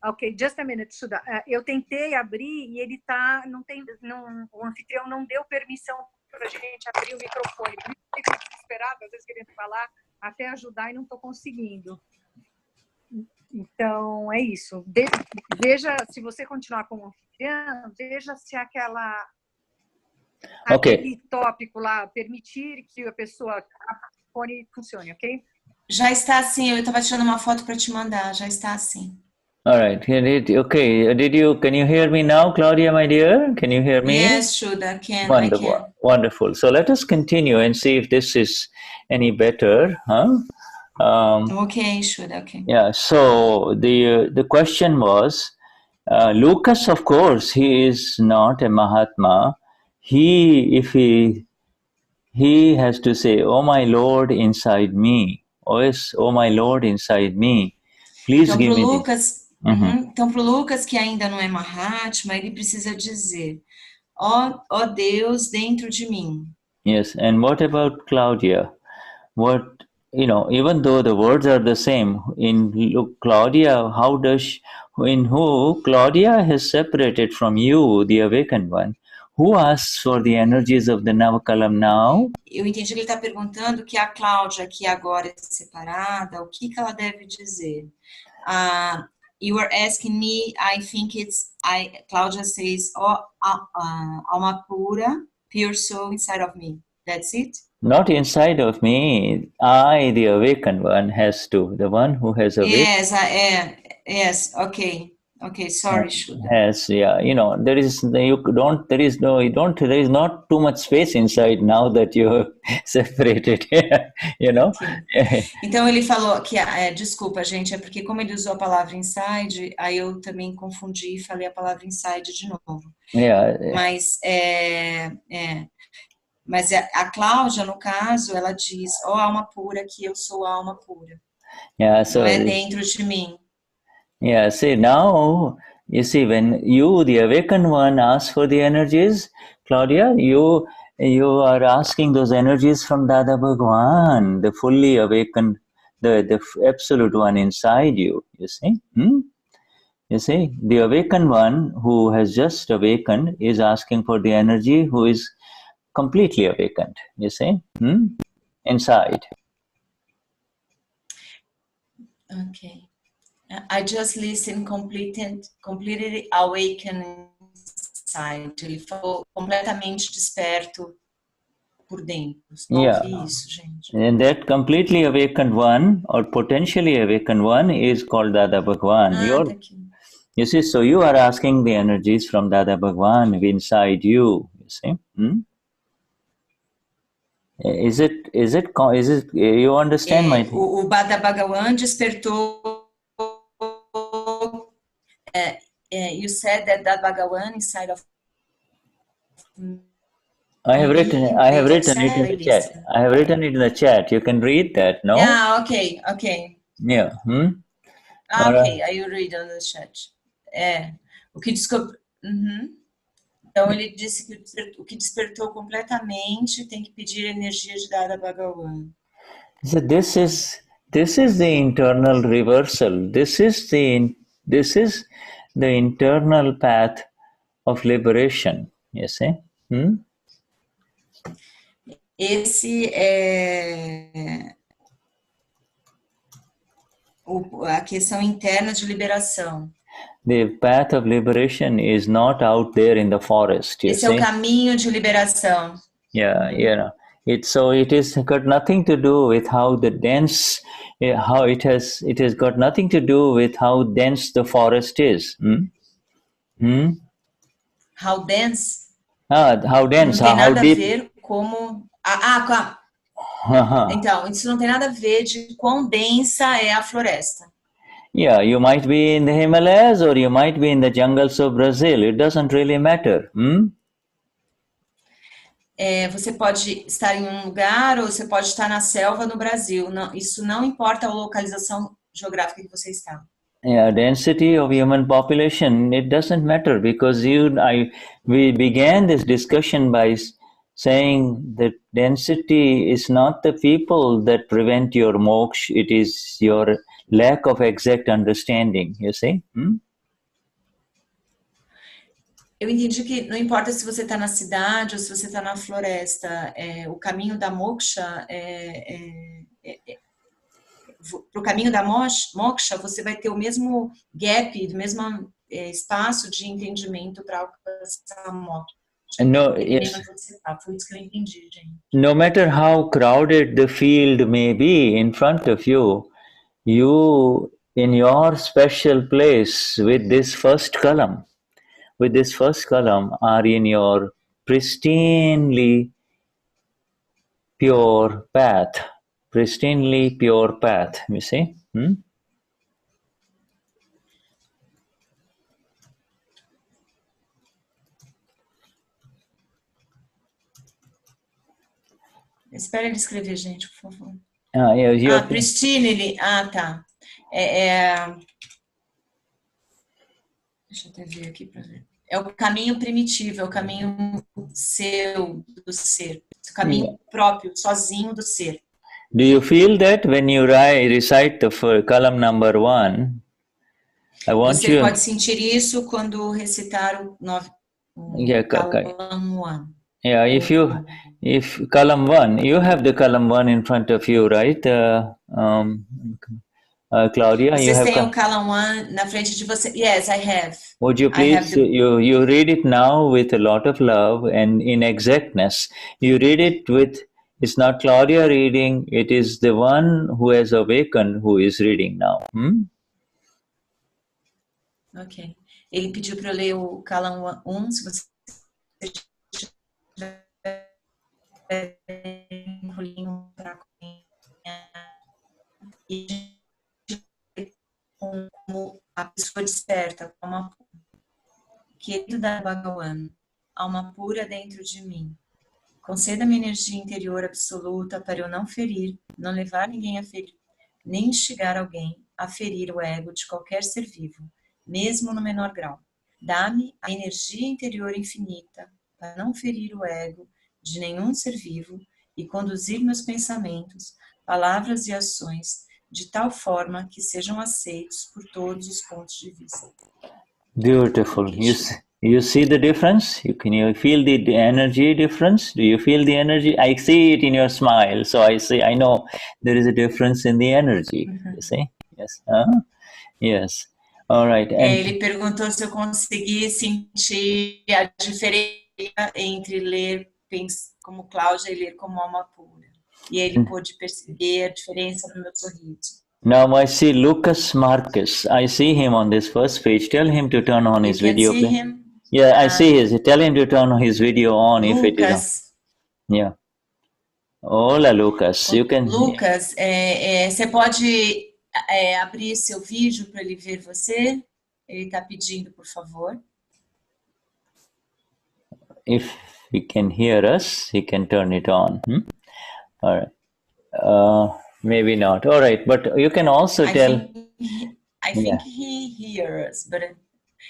Ok, just a minute, Shuddha. Eu tentei abrir e ele tá, o anfitrião não deu permissão para a gente abrir o microfone. Por isso eu fico desesperada, às vezes querendo falar, até ajudar e não estou conseguindo. Então, é isso. Veja, se você continuar como anfitrião, veja se aquele tópico lá, permitir que a pessoa funcione, ok? Já está assim, eu estava tirando uma foto para te mandar, já está assim. All right. Okay. Can you hear me now, Claudia, my dear? Can you hear me? Yes, Shuddha, I can. Wonderful. So let us continue and see if this is any better. Huh? Okay, Shuddha, okay. Yeah. So the question was, Lucas, of course, he is not a Mahatma. If he has to say, "Oh my Lord inside me," "Oh my Lord inside me," please então, give me. Então, para o Lucas, que ainda não é Mahatma, ele precisa dizer, ó Deus dentro de mim. Yes, and what about Claudia? Even though the words are the same, Claudia, Claudia has separated from you, the awakened one, who asks for the energies of the Navakalam now? Eu entendi que ele está perguntando que a Cláudia, que agora é separada, o que ela deve dizer? You are asking me, I think Claudia says, alma pura, pure soul inside of me. That's it? Not inside of me. I, the awakened one, has to. The one who has awakened. Yes, I am. Yes, okay. Okay, sorry, Shuddha. Yes, yeah. There is not too much space inside now that you have separated. Okay. Então ele falou que, desculpa, gente, é porque como ele usou a palavra inside, aí eu também confundi e falei a palavra inside de novo. Yeah. Mas a Cláudia, no caso, ela diz, alma pura, que eu sou a alma pura. Yeah, so não é dentro de mim. Yeah, see, now, you see, when you, the awakened one, ask for the energies, Claudia, you are asking those energies from Dada Bhagwan, the fully awakened, the absolute one inside you, you see? You see, the awakened one who has just awakened is asking for the energy who is completely awakened, you see? Inside. Okay. I just listened completely awakened inside. Ele falou completamente desperto por dentro. Não ouvi isso, gente. And that completely awakened one or potentially awakened one is called Dada Bhagwan. You see, so you are asking the energies from Dada Bhagwan inside you. You see? Is it? You understand my thing? O Dada Bhagwan despertou. You said that Bhagavan inside of I have written it in the chat. I have written it in the chat. You can read that, no? Yeah, okay. Yeah. Okay, I read on the chat. O que descobriu. Então ele disse que o que despertou completamente tem que pedir energia de Dada Bhagavan. So this is the internal reversal. This is the internal path of liberation, you see? Esse é a questão interna de liberação. The path of liberation is not out there in the forest. Esse é o caminho de liberação. Yeah, It has got nothing to do with how the dense, it has got nothing to do with how dense the forest is. How dense? How dense? Não tem nada how deep? A ver como. Então, isso não tem nada a ver de quão densa é a floresta. Yeah, you might be in the Himalayas or you might be in the jungles of Brazil. It doesn't really matter. Você pode estar em um lugar ou você pode estar na selva no Brasil. Não, isso não importa a localização geográfica que você está. Yeah, density of human population, it doesn't matter because we began this discussion by saying that density is not the people that prevent your moksha, it is your lack of exact understanding, you see? Eu entendi que não importa se você está na cidade ou se você está na floresta, o caminho da moksha para o caminho da moksha, você vai ter o mesmo gap, o mesmo espaço de entendimento para alcançar a moksha. No, Dependendo yes. de onde você está. Foi isso que eu entendi, gente. No matter how crowded the field may be in front of you, you in your special place with this first column are in your pristinely pure path. Pristinely pure path, you see? Espera ele escrever, gente, por favor. Pristine. Tá. Deixa eu até ver aqui para ver. É o caminho primitivo, é o caminho seu, do ser. O caminho próprio, sozinho do ser. Do you feel that when you recite the column number 1? Você pode sentir isso quando recitar o column 1. Yeah, if column 1, you have the column 1 in front of you, right? Claudia, Vocês têm o column 1 na frente de você? Yes, I have. Would you please, you read it now with a lot of love and in exactness. You read it with, it's not Claudia reading, it is the one who has awakened who is reading now. Ok. Ele pediu para eu ler o column 1, se você um rolinho para e como a pessoa desperta, como querido da Bhagavan, alma pura dentro de mim. Conceda-me energia interior absoluta para eu não ferir, não levar ninguém a ferir, nem instigar alguém a ferir o ego de qualquer ser vivo, mesmo no menor grau. Dá-me a energia interior infinita para não ferir o ego de nenhum ser vivo e conduzir meus pensamentos, palavras e ações de tal forma que sejam aceitos por todos os pontos de vista. Beautiful. You see the difference? Can you feel the energy difference? Do you feel the energy? I see it in your smile, so I know there is a difference in the energy. You see? Yes. Yes. All right. Ele perguntou se eu consegui sentir a diferença entre ler como Cláudia e ler como alma pura. E ele pôde perceber a diferença no meu sorriso. Now I see Lucas Marcus. I see him on this first page. Tell him to turn on his video. See him? Yeah, I see his. Tell him to turn his video on Lucas. if it is on. Yeah. Hola, Lucas. You can. Lucas, você pode abrir seu vídeo para ele ver você? Ele está pedindo, por favor. If he can hear us, he can turn it on. All right. Maybe not. All right, but you can also tell. I think he hears, but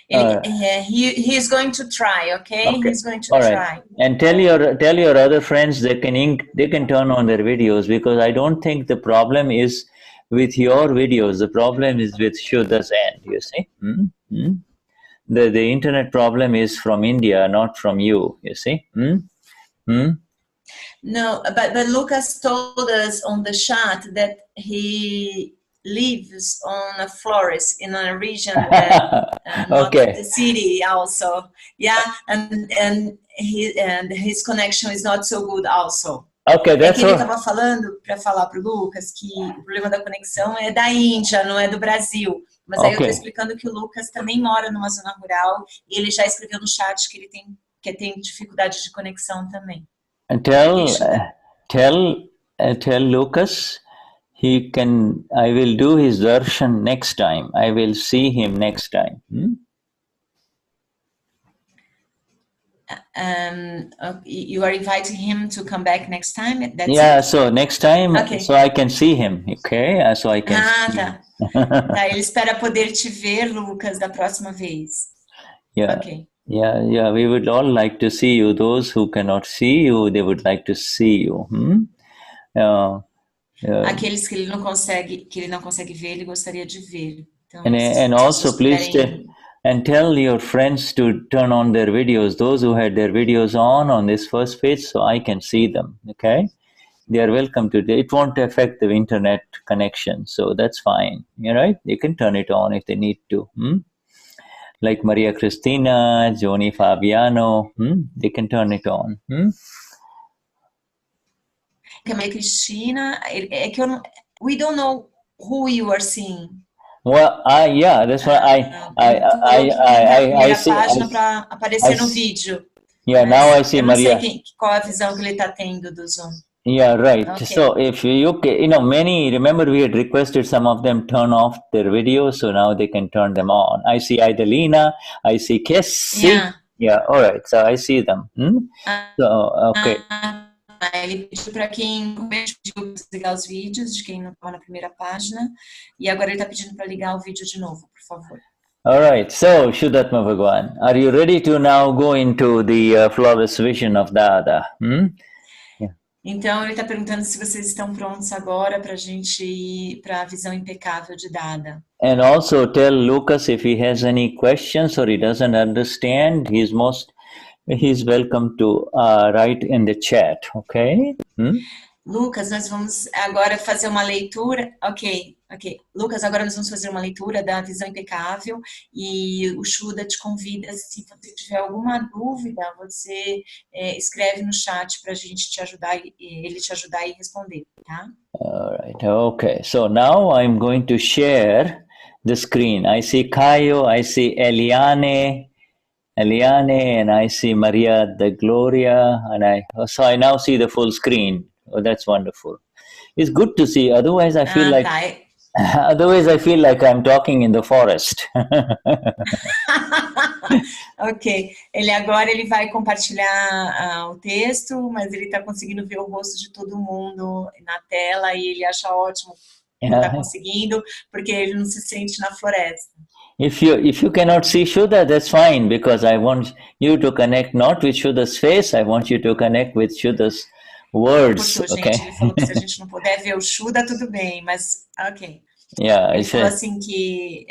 he is going to try. Okay, he's going to try. And tell your other friends they can turn on their videos, because I don't think the problem is with your videos. The problem is with Shuddha's end. You see, the internet problem is from India, not from you. You see. No, but Lucas told us on the chat that he lives on a forest in a region that not the city also. Yeah, and his connection is not so good also. Okay, that's que ele estava falando para falar para o Lucas que o problema da conexão é da Índia, não é do Brasil. Mas aí eu estou explicando que o Lucas também mora numa zona rural e ele já escreveu no chat que ele tem dificuldade de conexão também. And tell Lucas I will do his darshan next time. I will see him next time. You are inviting him to come back next time? So next time, so I can see him, okay? So I can see tá. Tá, ele espera poder te ver, Lucas, da próxima vez. Yeah. Okay. Yeah, we would all like to see you. Those who cannot see you, they would like to see you. Aqueles que ele não consegue ver, ele gostaria de ver. Então, and also please And tell your friends to turn on their videos, those who had their videos on this first page, so I can see them, okay? They are welcome to it. It won't affect the internet connection, so that's fine, all right? You can turn it on if they need to. Like Maria Cristina, Joni Fabiano, they can turn it on. Maria Cristina, we don't know who you are seeing. Well, yeah, that's why I see. Página para aparecer no vídeo. Yeah, now I see Maria. Não sei qual a visão que ele está tendo do Zoom. Yeah, right. Okay. So if you know, remember we had requested some of them turn off their videos, so now they can turn them on. I see Idalina, I see Kessie. Yeah, all right. So I see them. So, okay. Ele pediu para quem pediu desligar os vídeos, de quem não estava na primeira página, e agora ele está pedindo para ligar o vídeo de novo, por favor. All right, so Vishuddhatma Bhagwan, are you ready to now go into the flawless vision of Dada? Yeah. Então ele está perguntando se vocês estão prontos agora para a gente ir para a visão impecável de Dada. And also tell Lucas if he has any questions or he doesn't understand, he's welcome to write in the chat, okay? Lucas, nós vamos agora fazer uma leitura, ok. Lucas, agora nós vamos fazer uma leitura da visão impecável e o Shuddha te convida, se você tiver alguma dúvida, você escreve no chat para a gente te ajudar, ele te ajudar e responder, tá? All right, okay. So now I'm going to share the screen. I see Caio, I see Eliane, and I see Maria de Gloria, and so I now see the full screen. Oh, that's wonderful. It's good to see. Otherwise, I feel like I'm talking in the forest. Ok. Agora ele vai compartilhar o texto, mas ele está conseguindo ver o rosto de todo mundo na tela e ele acha ótimo que está conseguindo, porque ele não se sente na floresta. If you cannot see Shuddha, that's fine, because I want you to connect not with Shuddha's face, I want you to connect with Shuddha's words. Okay. Ele falou que se a gente não puder ver o Shuddha, tudo bem, mas ok. Yeah, ele falou assim que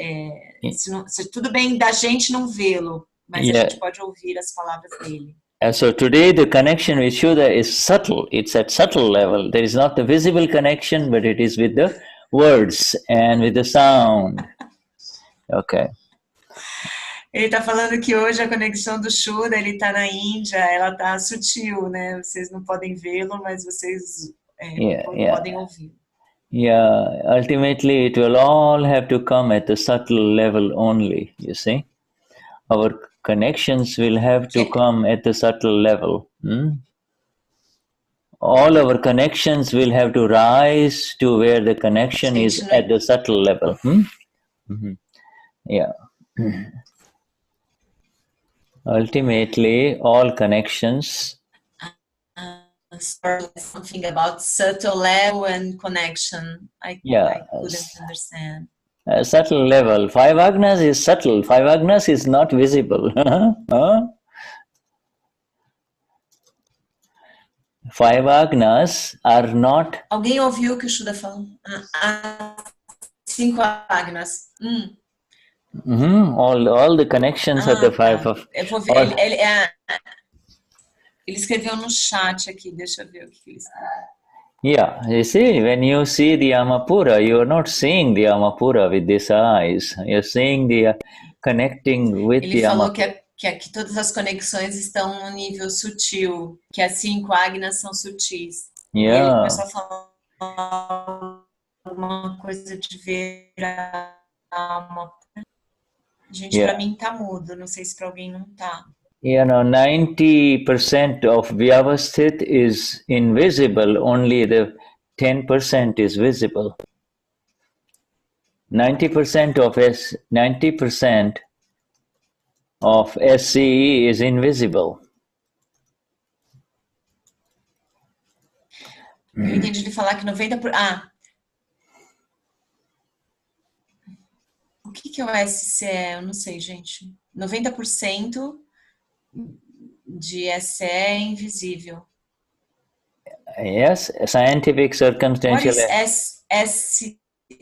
se tudo bem da gente não vê-lo, mas a gente pode ouvir as palavras dele. So today the connection with Shuddha is subtle. It's at subtle level. There is not the visible connection, but it is with the words and with the sound. Okay. Ele está falando que hoje a conexão do Shuddha, ele está na Índia, ela está sutil, né? Vocês não podem vê-lo, mas vocês podem ouvir. Yeah, ultimately it will all have to come at the subtle level only, you see. Our connections will have to come at the subtle level. All our connections will have to rise to where the connection is at the subtle level. Yeah. Ultimately, all connections. Something about subtle level and connection. I couldn't understand. Subtle level. 5 agnas is subtle. 5 agnas is not visible. 5 agnas are not. Alguém ouviu o que o Shuddha falou? 5 agnas. All the connections of the 5 of. Eu vou ver. Ele escreveu no chat aqui, deixa eu ver o que ele escreveu. Yeah, you see, when you see the Amapura, you are not seeing the Amapura with these eyes. You're seeing the connecting with the Amapura. Ele falou que todas as conexões estão no nível sutil, que as 5 agnas são sutis. Yeah. E ele começou a falar alguma coisa de ver a alma. Gente, para mim tá mudo, não sei se para alguém não tá. 90% of Vyavasthit is invisible, only the 10% is visible. 90% of SCE is invisible. Eu entendi ele falar que 90%... O que é o SCE? Eu não sei, gente. 90% de SCE é invisível. Yes, scientific circumstantial. What is SCE?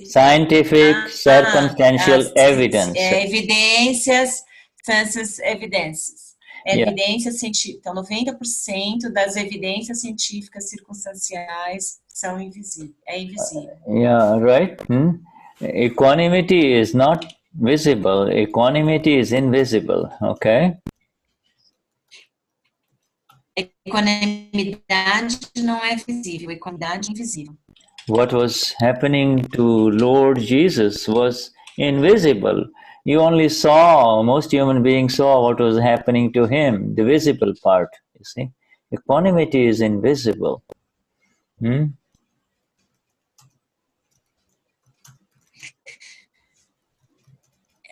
Scientific circumstantial evidence. Evidências, transcends evidências. Yeah. Evidências científicas. Então, 90% das evidências científicas circunstanciais são invisíveis. É invisível. Yeah, right. Equanimity is not visible. Equanimity is invisible. Okay. Equanimidade não é visível. Equanimidade é invisível. What was happening to Lord Jesus was invisible. You only saw, most human beings saw what was happening to him, the visible part, you see. Equanimity is invisible.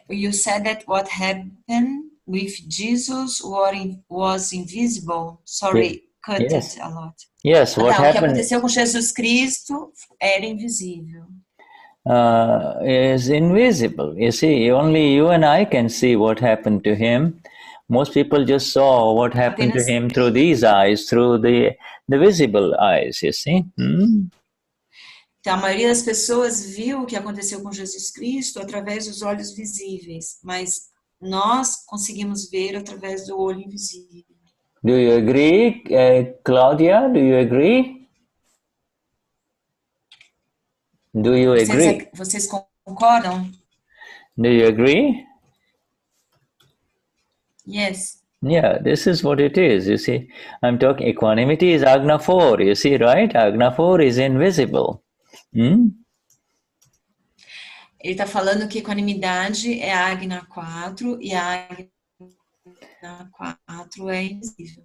You said that what happened with Jesus was invisible. Sorry, cut Yes. it a lot. Yes, what O que happened aconteceu com Jesus Cristo era invisível. is invisible. You see, only you and I can see what happened to him. Most people just saw what happened to him through these eyes, through the visible eyes, you see. Então, a maioria das pessoas viu o que aconteceu com Jesus Cristo através dos olhos visíveis, mas nós conseguimos ver através do olho invisível. Do you agree, Claudia? Do you agree? Do you agree? Vocês concordam? Do you agree? Yes. Yeah, this is what it is, you see. I'm talking, equanimity is Agna 4, you see, right? Agna 4 is invisible. Ele está falando que equanimidade é a Agna 4 e a Agna 4 é invisível.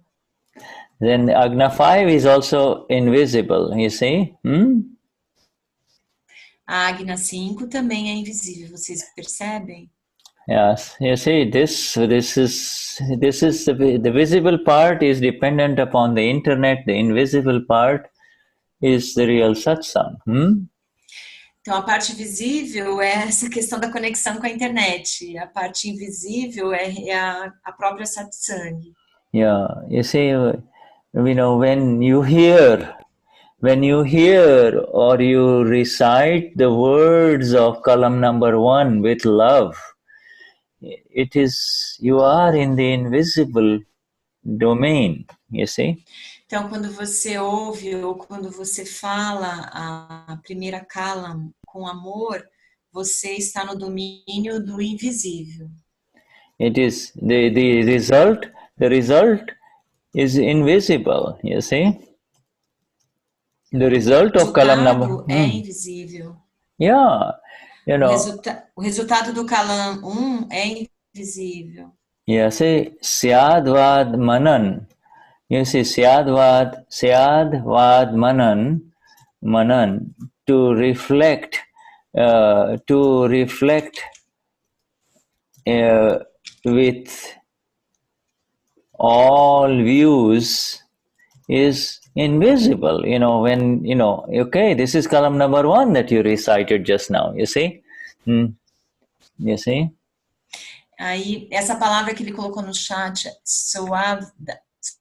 Then Agna 5 is also invisible, you see? A Agna 5 também é invisível, vocês percebem? Yes, you see, this is the visible part is dependent upon the internet. The invisible part is the real satsang. Então, a parte visível é essa questão da conexão com a internet. A parte invisível é a própria satsang. Yeah, you see, when you hear or you recite the words of column number 1 with love, it is, you are in the invisible domain, you see. Então, quando você ouve ou quando você fala a primeira column com amor, você está no domínio do invisível. It is the result is invisible, you see. The result of column number é invisível. Yeah, o resultado do column 1 é invisível. Yeah, see, Syadvad Manan. You see, Syadvad Manan, to reflect with all views is invisible. When, okay, this is column number 1 that you recited just now, you see? You see? Aí, essa palavra que ele colocou no chat,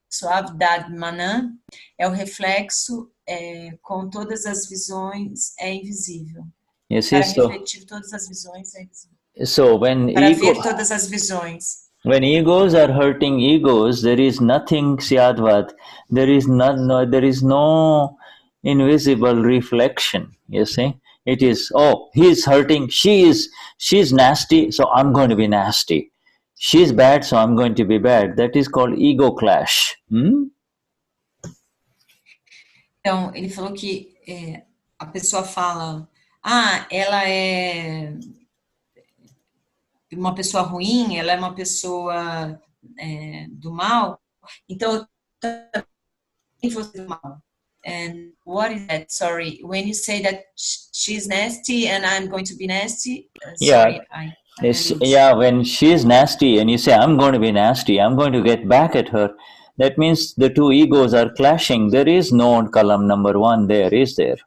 Suavdadmanan, é o reflexo com todas as visões é invisível. You see, para refletir todas as visões é invisível. So when para ver todas as visões. When egos are hurting egos, there is nothing Syadvat. There is no invisible reflection, you see. It is, oh, he's hurting, she's nasty, so I'm going to be nasty. She's bad, so I'm going to be bad. That is called ego clash. Então, ele falou que a pessoa fala, ela é uma pessoa ruim, ela é uma pessoa do mal, então eu também vou ser do mal. And what is that? Sorry, when you say that she's nasty and I'm going to be nasty, sorry, when she's nasty and you say, I'm going to be nasty, I'm going to get back at her, that means the two egos are clashing. There is no column number 1 there, is there?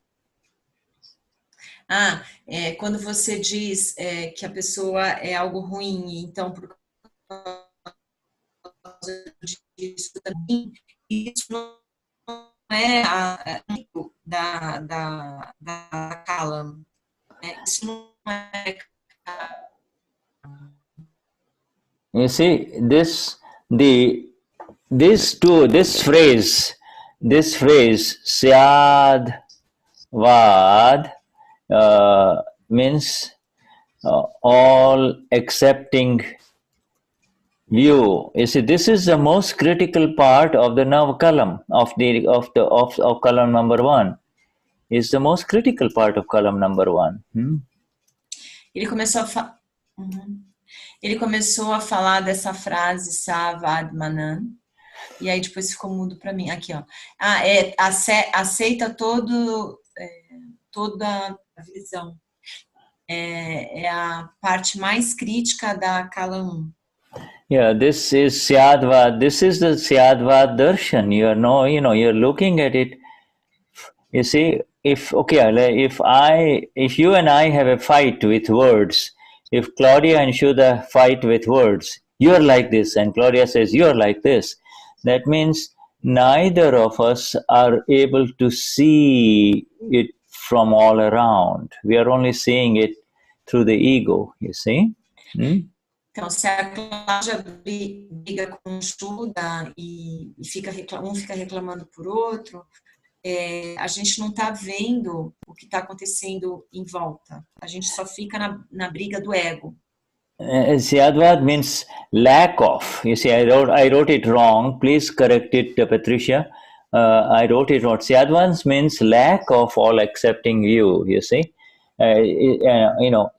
Quando você diz que a pessoa é algo ruim, então por causa disso também, isso não é da column. Isso não é... You see, this phrase, syad vad, means all accepting view. You see, this is the most critical part of the nav column of column number 1. It's the most critical part of column number 1. Ele começou a falar dessa frase Savadmanan, e aí depois ficou mudo para mim. Aqui, ó. Aceita toda a visão. É a parte mais crítica da Kala 1. Yeah, this is Syadvad. This is the Syadvad darshan. You're looking at it. You see, if you and I have a fight with words, if Claudia and Shuddha fight with words, you're like this, and Claudia says you're like this, that means neither of us are able to see it from all around. We are only seeing it through the ego, you see? Então, se a Cláudia briga com o Shuddha e um fica reclamando por outro, a gente não está vendo o que está acontecendo em volta. A gente só fica na briga do ego. Syadvad means lack of. You see, I wrote it wrong. Please correct it, Patricia. I wrote it wrong. Syadvad means lack of all accepting view. You see,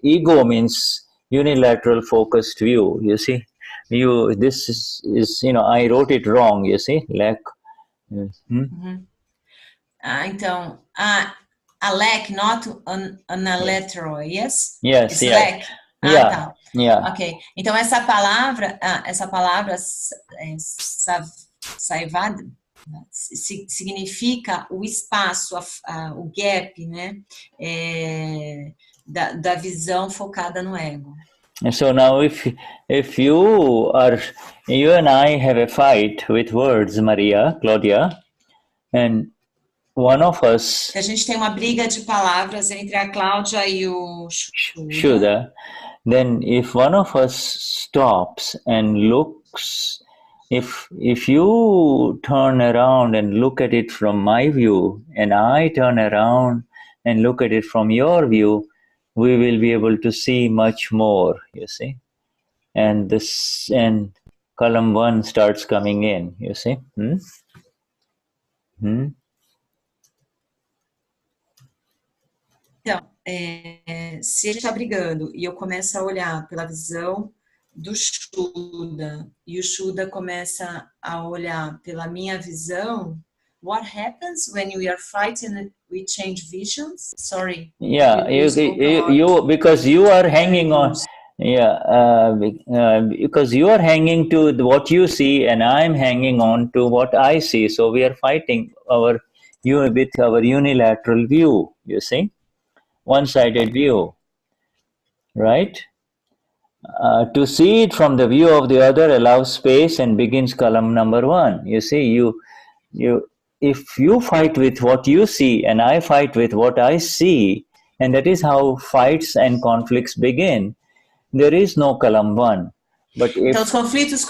ego means unilateral focused view. You see, this is I wrote it wrong. You see, lack. Então, a lack, not unilateral, yes? Yes, it's yeah. Lack. Yeah, tá. Yeah. Ok. Então, essa palavra saivad, significa o espaço, o gap, né? Da visão focada no ego. And so now if you and I have a fight with words, Maria, Claudia, and one of us... Se a gente tem uma briga de palavras entre a Cláudia e o Shuddha, then if one of us stops and looks, if you turn around and look at it from my view, and I turn around and look at it from your view, we will be able to see much more, you see. And column 1 starts coming in, you see. Então, se ele está brigando e eu começo a olhar pela visão do Shuddha e o Shuddha começa a olhar pela minha visão, what happens when we are fighting? We change visions. Sorry. Yeah, you because you are hanging on. Yeah, because you are hanging to what you see, and I'm hanging on to what I see. So we are fighting with our unilateral view. You see. One-sided view, right? To see it from the view of the other allows space and begins column number 1. You see, if you fight with what you see and I fight with what I see, and that is how fights and conflicts begin, there is no column 1. Então os conflitos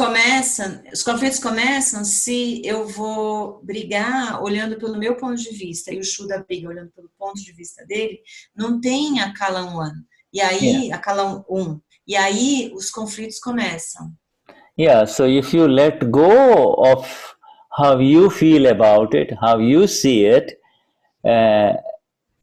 começam se eu vou brigar olhando pelo meu ponto de vista e o Shuddha briga olhando pelo ponto de vista dele, não tem a column 1. E aí, a column 1. E aí os conflitos começam. Yeah, so if you let go of how you feel about it, how you see it,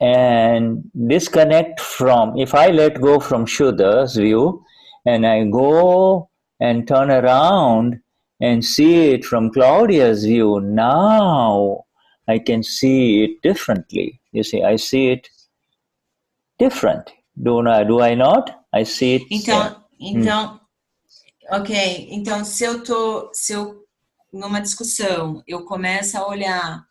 and disconnect from, if I let go from Shuddha's view and I go and turn around and see it from Claudia's view, now I can see it differently. You see, I see it different. Do I not? I see it. Então, ok. Então, se eu numa discussão, eu começo a olhar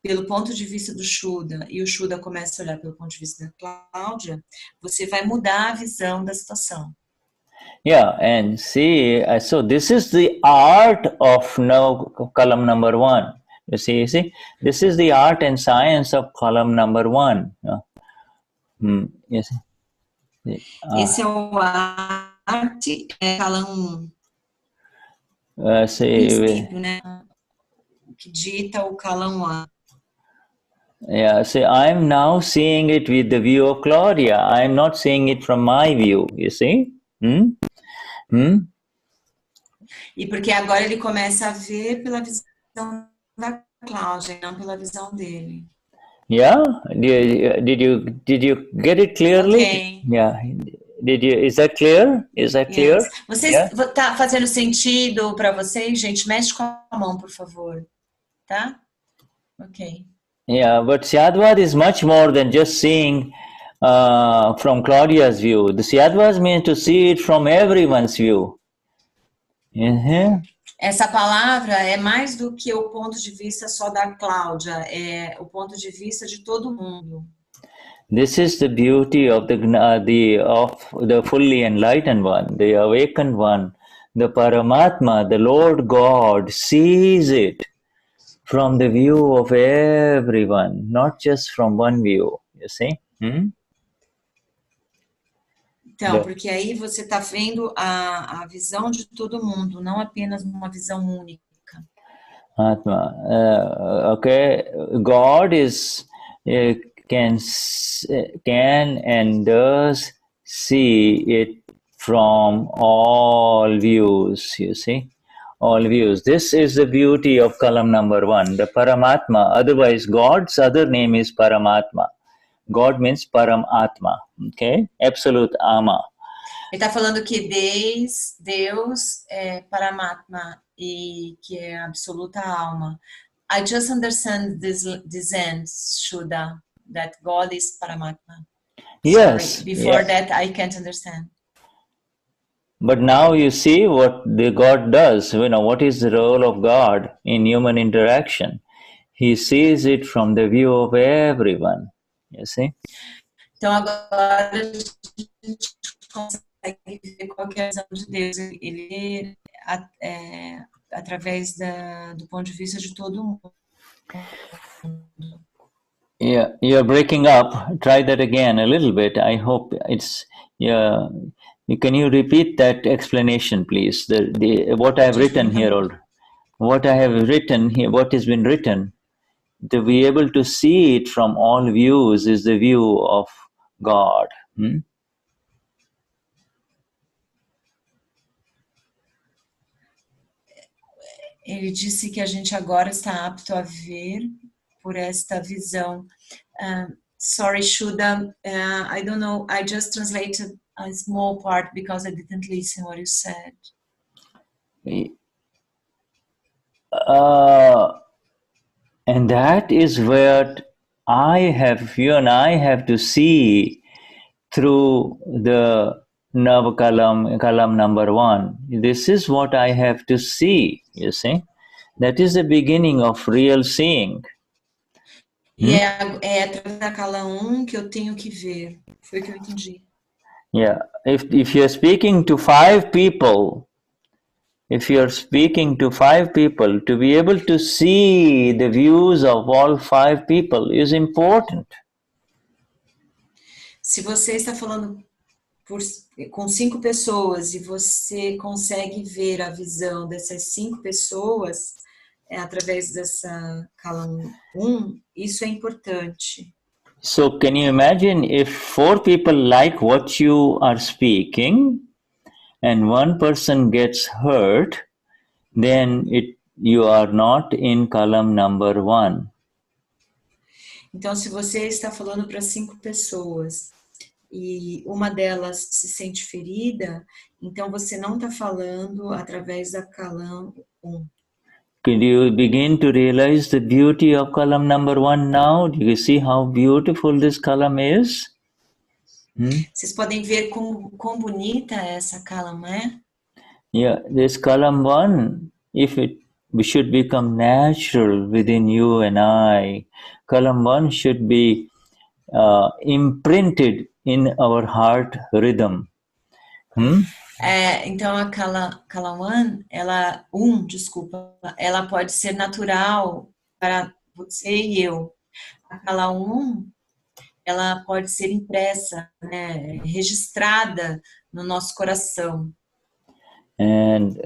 pelo ponto de vista do Shuddha e o Shuddha começa a olhar pelo ponto de vista da Cláudia, você vai mudar a visão da situação. Yeah, and see, so this is the art of now column number 1. You see, this is the art and science of column number 1. Yes. Esse é o arte, é calão 1. Princípio, né? Que dita o calão 1. Yeah, so I'm now seeing it with the view of Claudia. I'm not seeing it from my view, you see? E porque agora ele começa a ver pela visão da Cláudia, não pela visão dele. Yeah, did you get it clearly? Okay. Yeah. Is that clear? Is that clear? Yes. Vocês tá fazendo sentido para vocês, gente? Mexe com a mão, por favor. Tá? Ok. Yeah, but Syadvad is much more than just seeing from Claudia's view. The Syadvad means to see it from everyone's view. Essa palavra é mais do que o ponto de vista só da Cláudia, é o ponto de vista de todo mundo. This is the beauty of the fully enlightened one, the awakened one, the Paramatma, the Lord God sees it from the view of everyone, not just from one view, you see? Então, porque aí você está vendo a visão de todo mundo, não apenas uma visão única. Atma. Okay, God can and does see it from all views, you see? All views. This is the beauty of column number 1, the Paramatma. Otherwise, God's other name is Paramatma. God means Paramatma, okay? Absolute Ama. Ele está falando que Deus é Paramatma e que é absoluta alma. I just understand this end, Shuddha, that God is Paramatma. Yes. Sorry, before that I can't understand. But now you see what the God does. You know, what is the role of God in human interaction? He sees it from the view of everyone. You see? Então agora a gente consegue ver qual é a visão de Deus. Ele através do ponto de vista de todo mundo. Yeah, you're breaking up. Try that again a little bit. I hope it's yeah. Can you repeat that explanation, please? What I've written here, what I have written here, what has been written, to be able to see it from all views is the view of God. Ele disse que a gente agora está apto a ver por esta visão. Sorry, Shuddha, I don't know, I just translated a small part because I didn't listen what you said. And that is where you and I have to see through the Nav column number 1. This is what I have to see, you see? That is the beginning of real seeing. E é através da column 1 que eu tenho que ver. Foi o que eu entendi. Yeah, if you're speaking to 5 people, to be able to see the views of all 5 people is important. Se você está falando com 5 pessoas e você consegue ver a visão dessas 5 pessoas através dessa column 1, isso é importante. So can you imagine if 4 people like what you are speaking and 1 person gets hurt, then you are not in column number 1. Então, se você está falando para 5 pessoas e uma delas se sente ferida, então você não está falando através da column 1. Could you begin to realize the beauty of column number 1 now? Do you see how beautiful this column is? Vocês podem ver quão bonita essa column é? Yeah, this column 1, we should become natural within you and I. Column 1 should be imprinted in our heart rhythm. Então a column 1, ela pode ser natural para você e eu. A column 1 ela pode ser impressa, né, registrada no nosso coração. And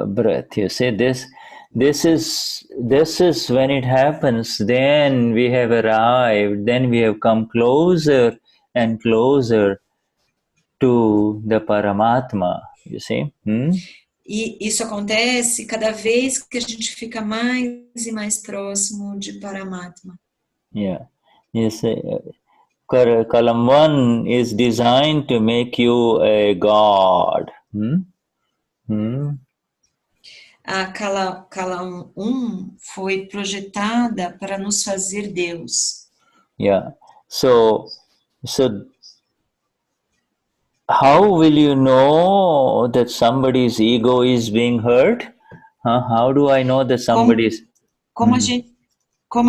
breath. You see, this is when it happens. Then we have arrived. Then we have come closer and closer to the Paramatma. You see. E isso acontece cada vez que a gente fica mais e mais próximo de Paramatma. Yeah. You see, column 1 is designed to make you a god. A column 1 foi projetada para nos fazer Deus. Yeah. So how will you know that somebody's ego is being hurt? How do I know that somebody's... Como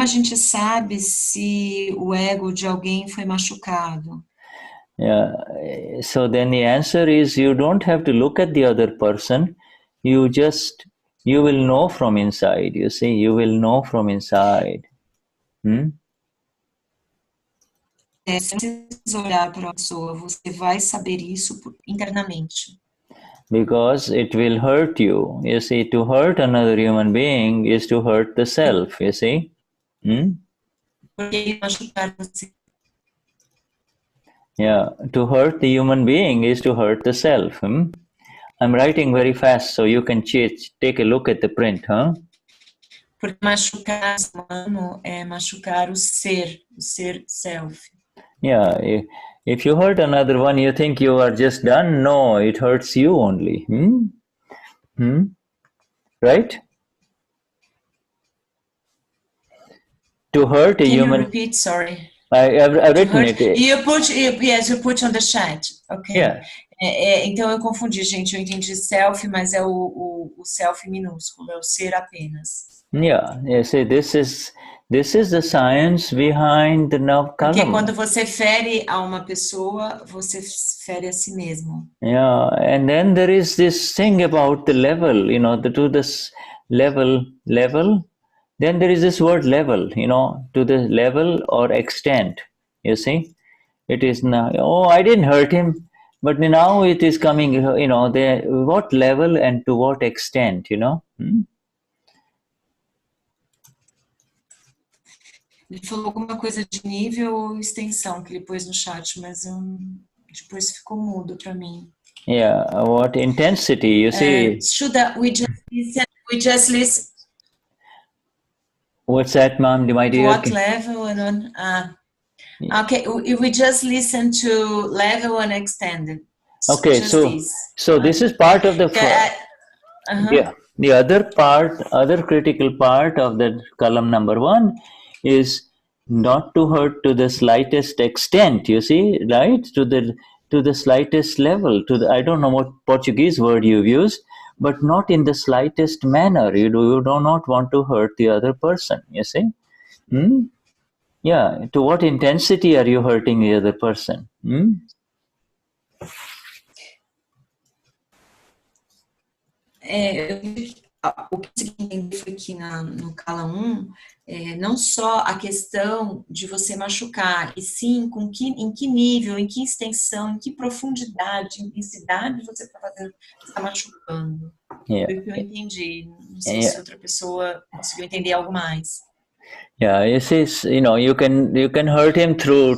a gente sabe se o ego de alguém foi machucado? Yeah. So then the answer is, you don't have to look at the other person. You will know from inside. You see, you will know from inside. Você não precisa olhar para a pessoa, você vai saber isso internamente. Because it will hurt you. You see, to hurt another human being is to hurt the self, you see. Porque machucar você. Yeah, to hurt the human being is to hurt the self. I'm writing very fast, so you can take a look at the print, Porque machucar o humano é machucar o ser self. Yeah, if you hurt another one, you think you are just done. No, it hurts you only. Right? To hurt a human... Can you repeat? Sorry. I've written it. You put on the chat. Okay. Yeah. Então eu confundi, gente. Eu entendi self, mas é o self minúsculo, é o ser apenas. Yeah. You see, this is the science behind the now column. Porque quando você fere a uma pessoa, você fere a si mesmo. Yeah, and then there is this thing about the level, to this level. Then there is this word level, to the level or extent. You see, it is now. Oh, I didn't hurt him, but now it is coming. What level and to what extent? Ele falou alguma coisa de nível ou extensão que ele pôs no chat, mas depois ficou mudo para mim. Yeah, what intensity? You see. Shuddha, we just listen. What's that, ma'am? My dear? What level and okay, we just listen to level and extended. Okay, so this is part of the yeah. The other critical part of the column number 1 is not to hurt to the slightest extent. You see, right? To the slightest level. I don't know what Portuguese word you've used, but not in the slightest manner. You do not want to hurt the other person. You see? Yeah. To what intensity are you hurting the other person? O que eu entendi foi que no Cala 1, não só a questão de você machucar, e sim em que nível, em que extensão, em que profundidade, intensidade você está machucando. Yeah. Foi o que eu entendi. Não sei se outra pessoa conseguiu entender algo mais. Yeah, you can hurt him through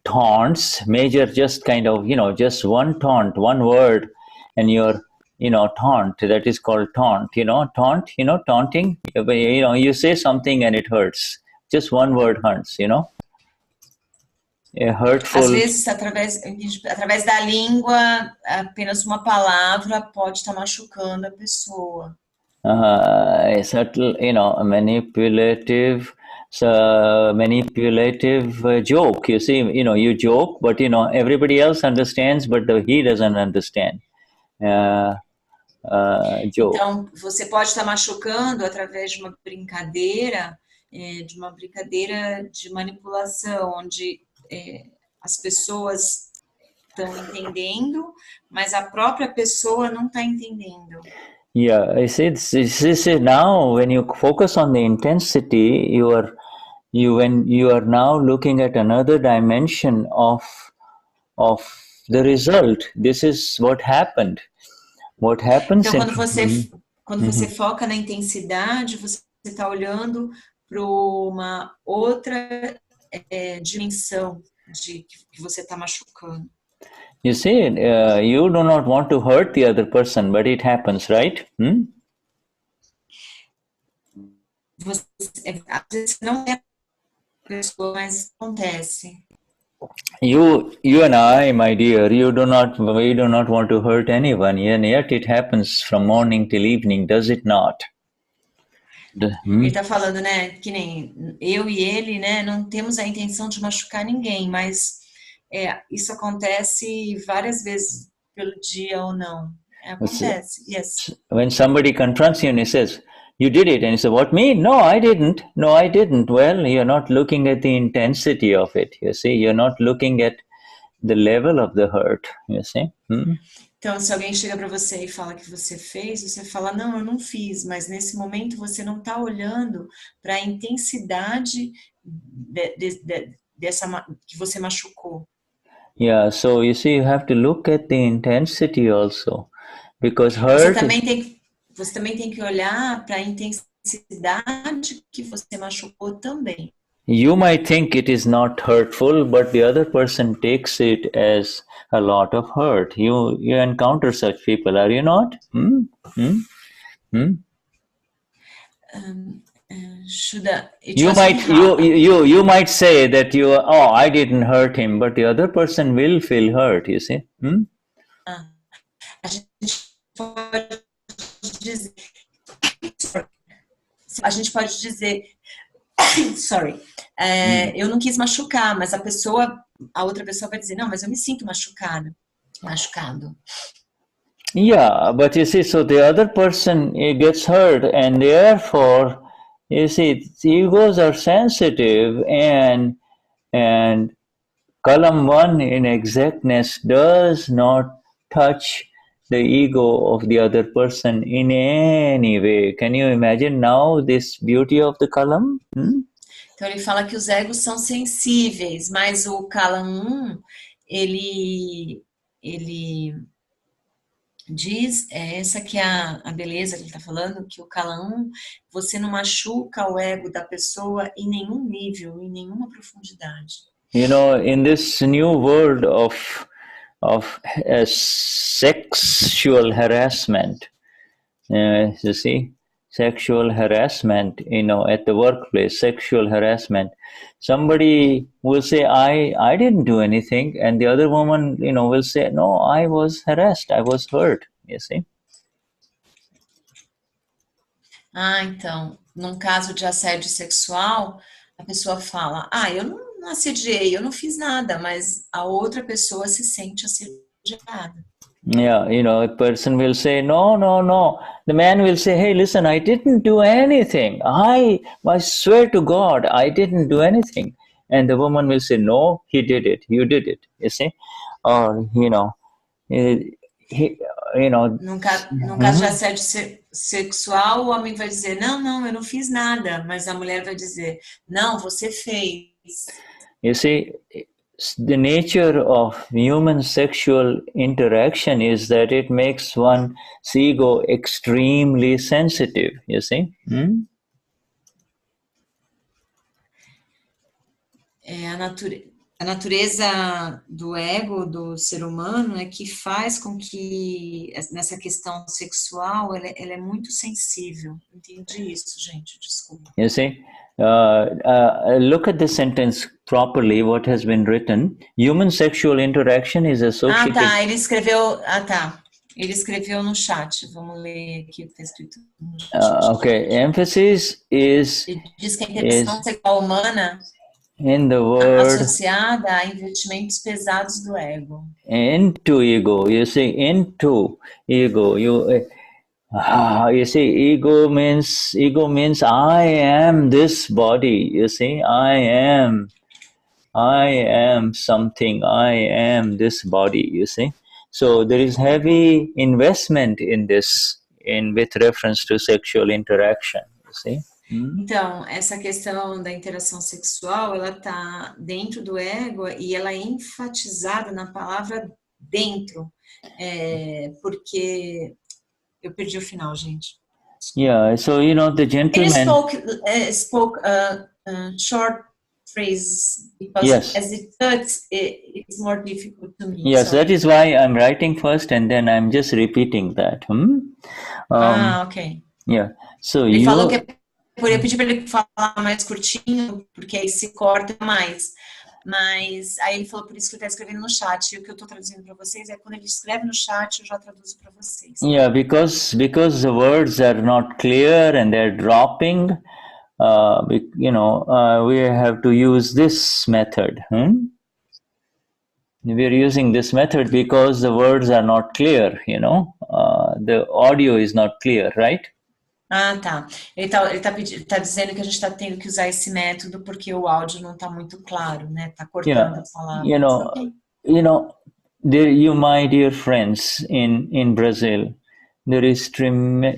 taunts, major, just kind of, just one taunt, one word, and you're taunt, that is called taunt, taunting, you say something and it hurts, just one word hurts, hurtful. Às vezes, através da língua, apenas uma palavra pode estar machucando a pessoa. A subtle, manipulative joke, you see, you joke, but everybody else understands, but he doesn't understand. Joke. Então, você pode estar machucando através de uma brincadeira de manipulação, onde as pessoas estão entendendo, mas a própria pessoa não está entendendo. Yeah, I see. This is now when you focus on the intensity, when you are now looking at another dimension of the result. This is what happened. What happens Então, quando você foca na intensidade, você está olhando para uma outra dimensão de que você está machucando. You see, you do not want to hurt the other person, but it happens, right? Às vezes não é pessoa, mas acontece. You and I, my dear, we do not want to hurt anyone, and yet it happens from morning till evening, does it not? Ele está falando, né, que nem eu e ele, né, não temos a intenção de machucar ninguém, mas isso acontece várias vezes pelo dia ou não. Acontece, yes. When somebody confronts you and he says, you did it, and you say, what, me? No, I didn't. No, I didn't. Well, you're not looking at the intensity of it, you see. You're not looking at the level of the hurt, you see. Então, se alguém chega para você e fala que você fez, você fala, não, eu não fiz, mas nesse momento você não está olhando para a intensidade dessa que você machucou. Yeah, so you see, you have to look at the intensity also, because hurt... Você também tem que olhar para a intensidade que você machucou também. You might think it is not hurtful, but the other person takes it as a lot of hurt. You encounter such people, are you not? Shuddha, you might say that I didn't hurt him, but the other person will feel hurt, you see. A gente pode dizer sorry, eu não quis machucar, mas a outra pessoa vai dizer, não, mas eu me sinto machucado. Yeah, but you see, so the other person gets hurt, and therefore, you see, egos are sensitive, and column 1 in exactness does not touch the ego of the other person in any way. Can you imagine now this beauty of the column? Então ele fala que os egos são sensíveis, mas o column 1, ele diz, essa que é a beleza que ele está falando, que o column 1, você não machuca o ego da pessoa em nenhum nível, em nenhuma profundidade. You know, in this new world of sexual harassment, you see, sexual harassment, at the workplace, sexual harassment, somebody will say, I didn't do anything, and the other woman, will say, no, I was harassed, I was hurt, you see. Então, num caso de assédio sexual, a pessoa fala, eu não assediei, eu não fiz nada, mas a outra pessoa se sente assediada. Yeah, a person will say, no. The man will say, hey, listen, I didn't do anything. I swear to God, I didn't do anything. And the woman will say, no, he did it, you did it, you see. Or, Num caso de assédio sexual, o homem vai dizer, não, eu não fiz nada. Mas a mulher vai dizer, não, você fez. You see, the nature of human sexual interaction is that it makes one's ego extremely sensitive, you see. A natureza do ego do ser humano é que faz com que, nessa questão sexual, ela é muito sensível. Entendi isso, gente, desculpa. You see, look at the sentence properly, what has been written. Human sexual interaction is associated... Ele escreveu no chat. Vamos ler aqui o que está escrito no chat. Okay, emphasis is... Ele diz que a interação sexual humana in the word associada a investimentos pesados do ego. Into ego, you see, into ego. You see, ego means I am this body. You see, I am something. I am this body. You see, so there is heavy investment in this, with reference to sexual interaction. You see. Então, essa questão da interação sexual, ela está dentro do ego e ela é enfatizada na palavra dentro, porque eu perdi o final, gente. Yeah, so you know the Ele gentleman. spoke short phrases because Yes. as it cuts, it's more difficult to me. Yes, Sorry. that is why I'm writing first and then I'm just repeating that. Ok. Yeah. So Ele you. falou que eu pedi para ele falar mais curtinho, porque aí se corta mais. Mas aí ele falou por isso que ele está escrevendo no chat. E o que eu estou traduzindo para vocês é quando ele escreve no chat, eu já traduzo para vocês. Yeah, because the words are not clear and they're dropping. We have to use this method. We're using this method because the words are not clear. The audio is not clear, right? Ah, tá. Ele tá dizendo que a gente está tendo que usar esse método porque o áudio não está muito claro, né? Tá cortando as palavras. You, my dear friends in Brazil, there is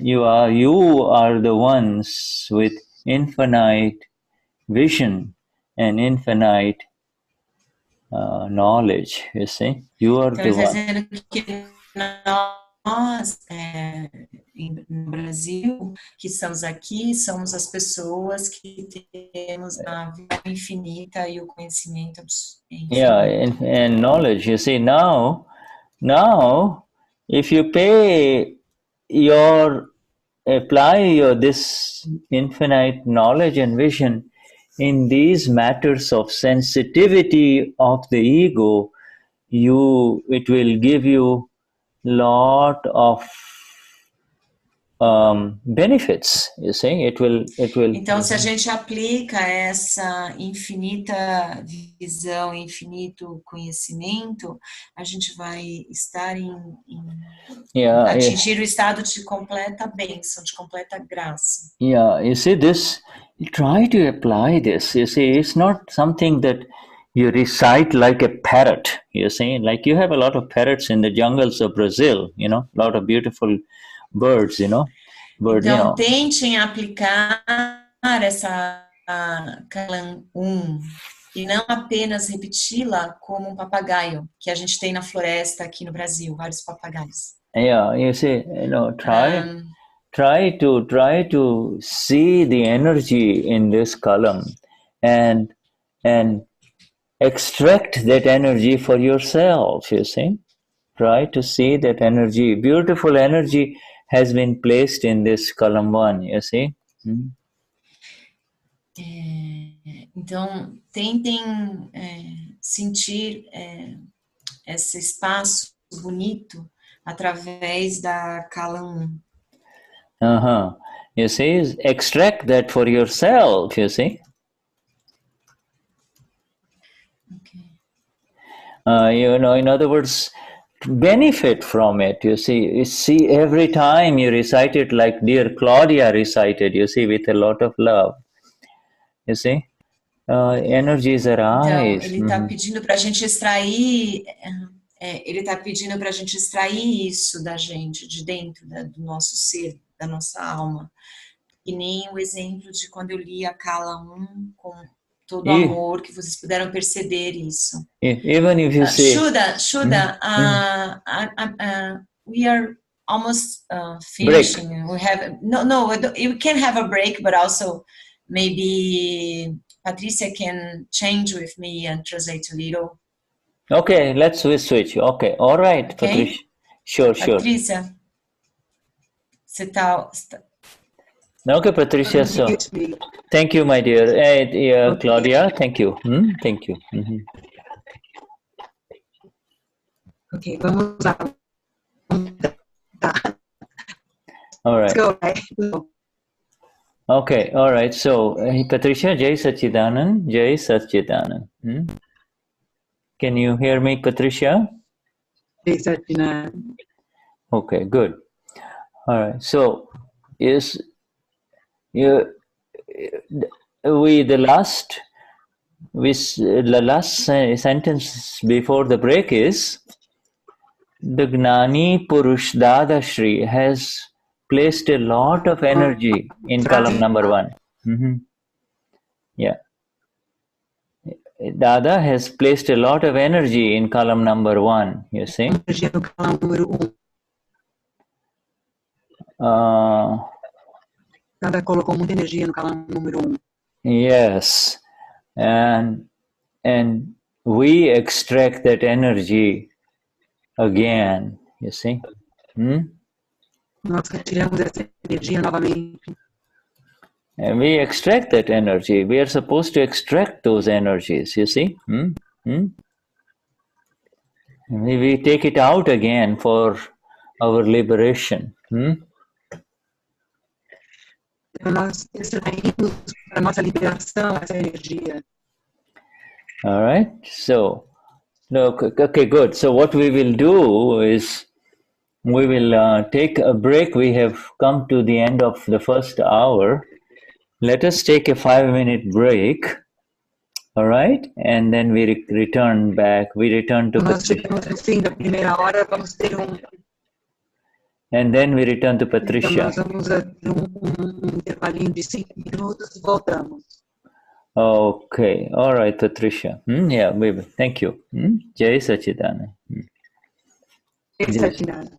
you are the ones with infinite vision and infinite knowledge. You see, you are the one. Dizendo que nós, no Brasil, que estamos aqui, somos as pessoas que temos a vida infinita e o conhecimento infinito. Yeah, and knowledge. You see, now, if you apply this infinite knowledge and vision in these matters of sensitivity of the ego, it will give you lot of benefits. You see, it will. Então, se a gente aplica essa infinita visão, infinito conhecimento, a gente vai estar atingir o estado de completa bênção, de completa graça. Yeah, you see this. Try to apply this. You see, it's not something that you recite like a parrot. You see, like you have a lot of parrots in the jungles of Brazil. A lot of beautiful birds. Então, tentem aplicar essa Kalan 1 e não apenas repeti-la como um papagaio, que a gente tem na floresta aqui no Brasil, vários papagaios. Yeah, you see, try to see the energy in this column and extract that energy for yourself, you see. Try to see that energy, beautiful energy has been placed in this column 1, you see. Então, tentem sentir esse espaço bonito através da column 1. You see, extract that for yourself, you see. Okay. In other words, benefit from it. You see every time you recite it like dear Claudia recited, you see, with a lot of love. You see, energies arise. Então, ele está pedindo para a gente extrair, ele está pedindo para a gente extrair isso da gente, de dentro do nosso ser, da nossa alma. E nem o exemplo de quando eu li a Kala 1 com todo amor, que vocês puderam perceber isso. Even if you say, Shuddha, we are almost finishing. Break. We have you can have a break, but also maybe Patricia can change with me and translate a little. Okay, let's switch. Okay, all right, okay. Patricia. Sure. Patricia, você tá... Okay, Patricia. So, thank you, my dear. Okay. Claudia, thank you. Thank you. Okay, vamos lá. All right. Let's go. Okay, all right. So, Patricia, Jai Satchidanand, Jai Satchidanand. Can you hear me, Patricia? Jai Satchidanand. Okay, good. All right. So, the last sentence before the break is the Gnani Purush Dadashri has placed a lot of energy in column number 1. Yeah. Dada has placed a lot of energy in column number 1, you see. Energia no canal número 1. Dada colocou muita energia no canal número 1. Yes. And we extract that energy again, you see. Nós retiramos essa energia novamente. And we extract that energy. We are supposed to extract those energies, you see. We take it out again for our liberation. Nós extraímos para nossa liberação essa energia. All right. So, look, okay, good. So what we will do is we will take a break. We have come to the end of the first hour. Let us take a 5-minute break. All right, and then we return back. We return to Nós Patricia. chegamos no fim da primeira hora, vamos ter And then we return to Então Patricia. nós vamos ter intervalinho de 5 minutos e voltamos. Okay, all right, Patricia. Yeah, we will. Thank you. Jai Sachidana. Vishuddhatma.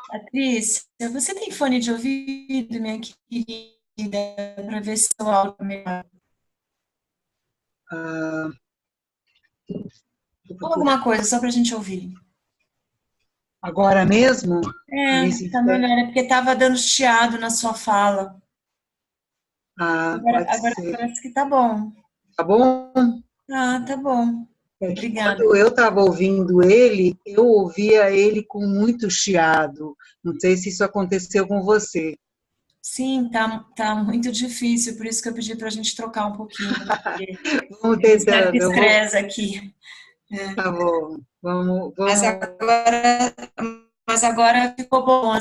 Patrícia, você tem fone de ouvido, minha querida, para ver se o áudio é melhor? Fala alguma coisa, só para a gente ouvir. Agora mesmo? Tá melhor, é porque estava dando chiado na sua fala. Agora parece que tá bom. Tá bom? Ah, tá bom. Obrigada. Quando eu estava ouvindo ele, eu ouvia ele com muito chiado. Não sei se isso aconteceu com você. Sim, tá muito difícil, por isso que eu pedi para a gente trocar um pouquinho. Vamos tentando. Estresse aqui. Tá bom. Vamos. Mas agora ficou bom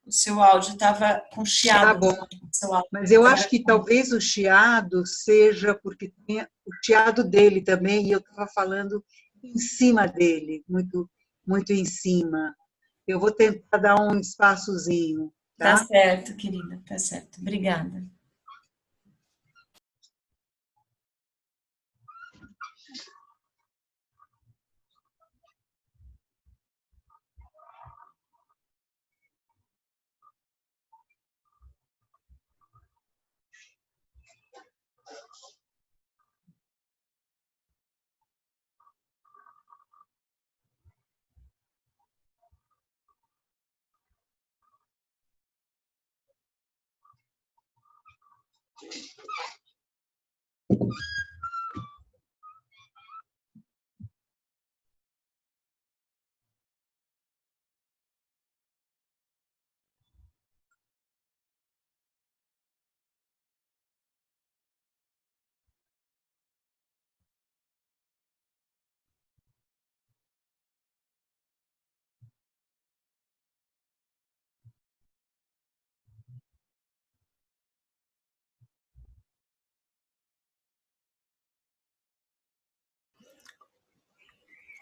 o seu áudio, estava com chiado. Tá bom. Mas eu acho que talvez o chiado seja porque tem o chiado dele também, e eu estava falando em cima dele, muito, muito em cima. Eu vou tentar dar um espaçozinho. Tá certo, querida, tá certo. Obrigada.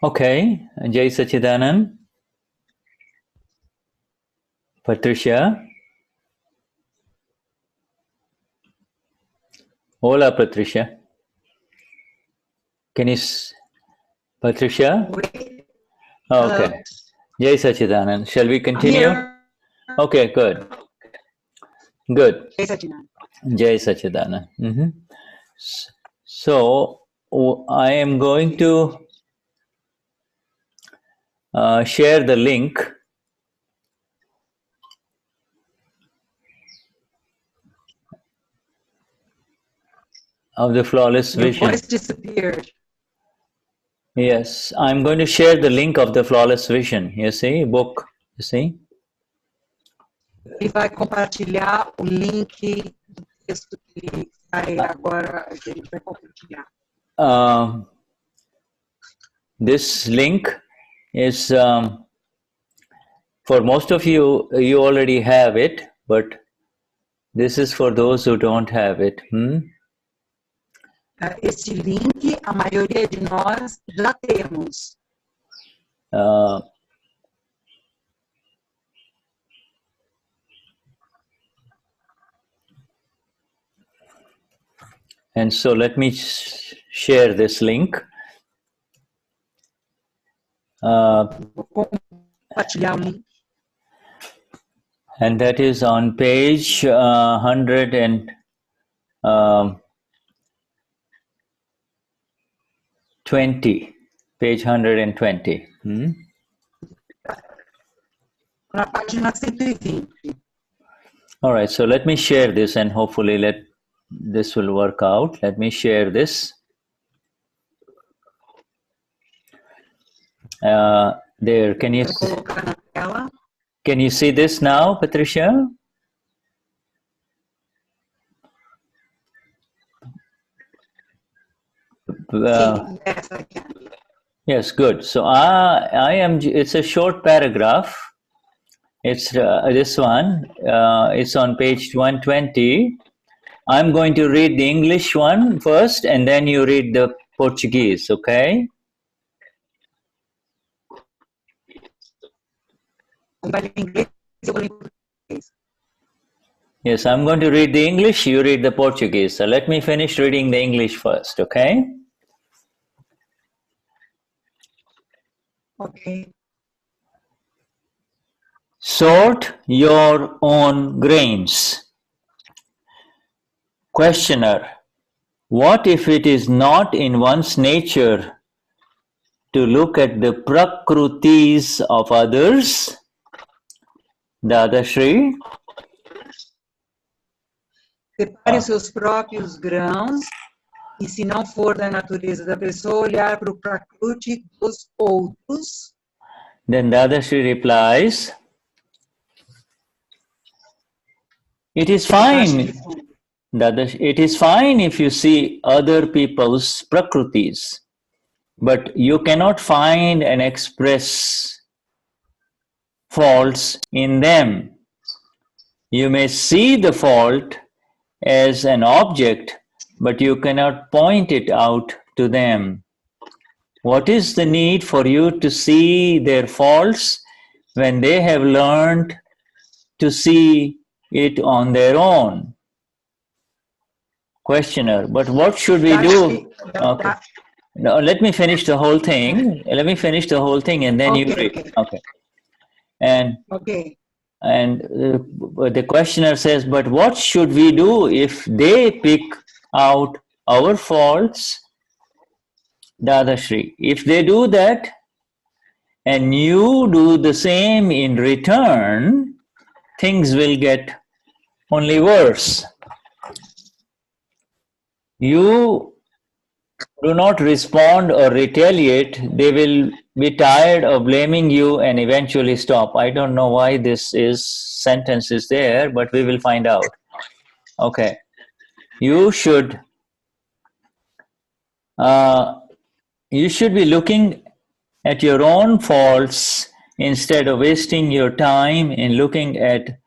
Okay, Jai Sachidanand. Patricia. Hola, Patricia. Can you... Patricia? Okay. Jai Sachidanand. Shall we continue? Okay, good. Good. Jai Sachidanand. So, I am going to share the link of the flawless vision. Your voice disappeared. Yes, I'm going to share the link of the flawless vision. You see, book. You see. Ele vai compartilhar o link do texto que sai agora, que a gente vai compartilhar. This link is for most of you. You already have it, but this is for those who don't have it. Esse link, a maioria de nós já temos. And so let me share this link. Vou compartilhar o link. And that is on page 120. Page 120. Na página 120. All right, so let me share this and hopefully this will work out. Let me share this. There, can you see this now, Patricia? Yes, I can. Yes, good. So it's a short paragraph. It's this one. It's on page 120. I'm going to read the English one first, and then you read the Portuguese, okay? Yes, I'm going to read the English, you read the Portuguese. So let me finish reading the English first, okay? Okay. Sort your own grains. Questioner, what if it is not in one's nature to look at the prakrutis of others? Dadashri. Separe os seus próprios grãos e, se não for da natureza da pessoa, olhar para o prakruti dos outros. Then Dadashri replies, it is fine. It is fine if you see other people's prakrutis, but you cannot find and express faults in them. You may see the fault as an object, but you cannot point it out to them. What is the need for you to see their faults when they have learned to see it on their own? Questioner, but what should we do? Okay. No, let me finish the whole thing. Let me finish the whole thing and then you read. Okay. And the questioner says, but what should we do if they pick out our faults? Dadashri, if they do that and you do the same in return, things will get only worse. You do not respond or retaliate, they will be tired of blaming you and eventually stop. I don't know why this sentence is there, but we will find out. Okay. You should be looking at your own faults instead of wasting your time in looking at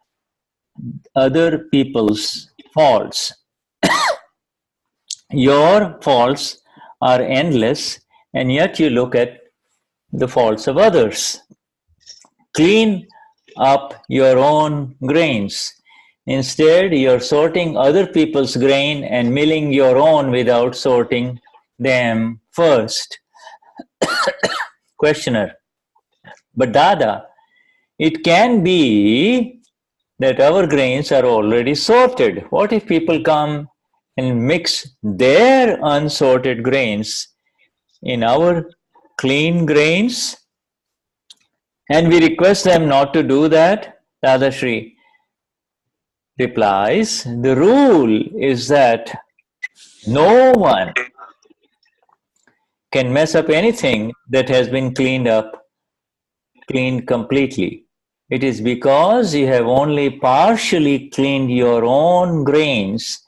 other people's faults. Your faults are endless, and yet you look at the faults of others. Clean up your own grains. Instead, you're sorting other people's grain and milling your own without sorting them first. Questioner, but Dada, it can be that our grains are already sorted. What if people come and mix their unsorted grains in our clean grains? And we request them not to do that? Dadashri replies, the rule is that no one can mess up anything that has been cleaned completely. It is because you have only partially cleaned your own grains,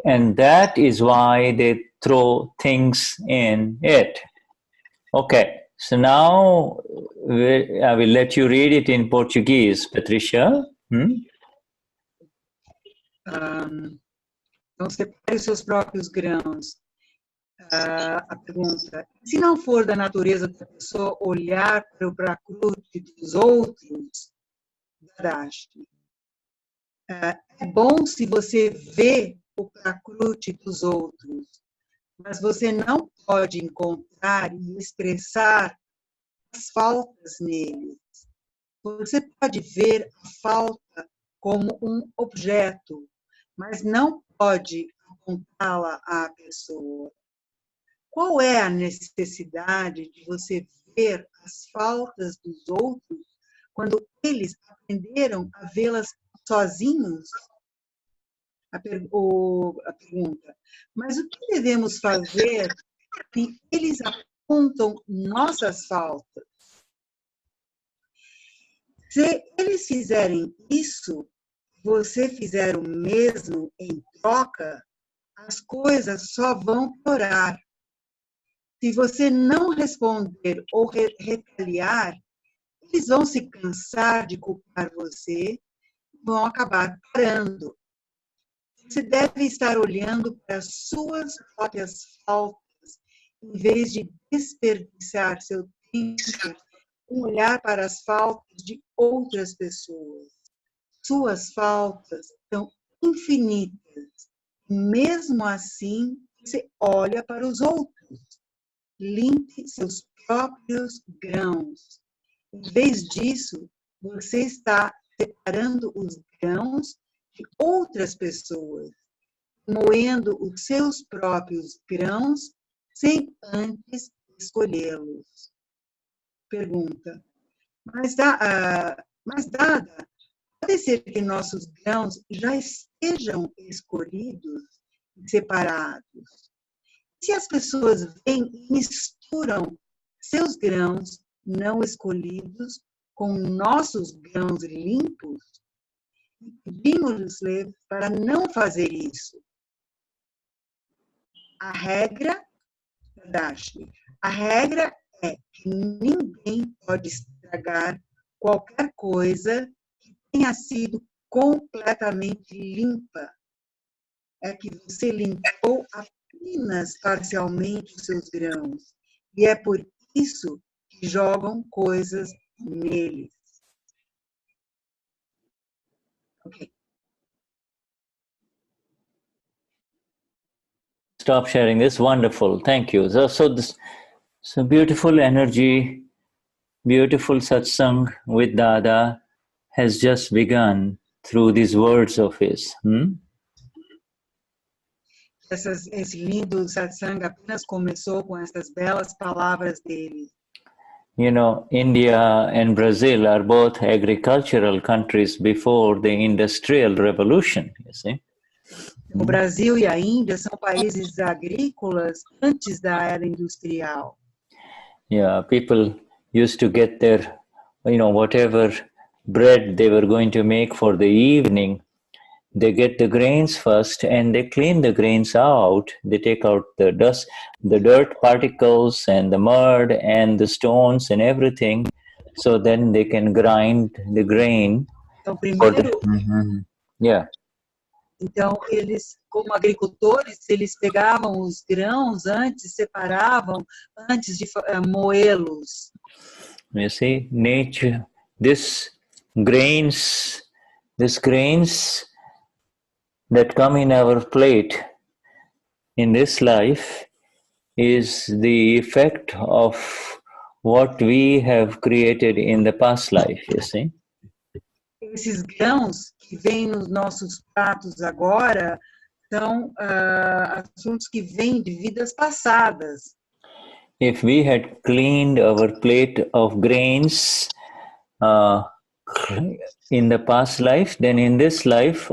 and that is why they throw things in it. Okay, so now I will let you read it in Portuguese, Patricia. Então, separe os seus próprios grãos. A pergunta, se não for da natureza da pessoa olhar para o prakruti dos outros, Dadashri, é bom se você vê o prakruti dos outros, mas você não pode encontrar e expressar as faltas neles. você pode ver a falta como um objeto, mas não pode apontá-la à pessoa. Qual é a necessidade de você ver as faltas dos outros quando eles aprenderam a vê-las sozinhos? A pergunta. Mas o que devemos fazer se eles apontam nossas faltas? Se eles fizerem isso, você fizer o mesmo em troca, as coisas só vão piorar. Se você não responder ou retaliar, eles vão se cansar de culpar você e vão acabar parando. Você deve estar olhando para as suas próprias faltas, em vez de desperdiçar seu tempo em olhar para as faltas de outras pessoas. Suas faltas são infinitas. Mesmo assim, você olha para os outros. Limpe seus próprios grãos. Em vez disso, você está separando os grãos de outras pessoas, moendo os seus próprios grãos sem antes escolhê-los. Pergunta. Mas dada, pode ser que nossos grãos já estejam escolhidos e separados. Se as pessoas vêm e misturam seus grãos não escolhidos com nossos grãos limpos, pedimos-lhe para não fazer isso. A regra, Dadashri, a regra é que ninguém pode estragar qualquer coisa que tenha sido completamente limpa. É que você limpou apenas parcialmente os seus grãos. E é por isso que jogam coisas neles. Ok. Stop sharing this. Wonderful. Thank you. So beautiful energy, beautiful satsang with Dada has just begun through these words of his. Esse lindo satsang apenas começou com essas belas palavras dele. You know, India and Brazil are both agricultural countries before the Industrial Revolution, you see. O Brasil e a Índia são países agrícolas antes da era industrial. Yeah, people used to get their, whatever bread they were going to make for the evening, they get the grains first and they clean the grains out. They take out the dust, the dirt particles and the mud and the stones and everything. So then they can grind the grain. Então, primeiro, Yeah. Então, eles, como agricultores, eles pegavam os grãos antes, separavam antes de moê-los. You see, nature, this grains that come in our plate in this life is the effect of what we have created in the past life, you see. Esses grãos que vêm nos nossos pratos agora são assuntos que vêm de vidas passadas. If we had cleaned our plate of grains in the past life, then in this life,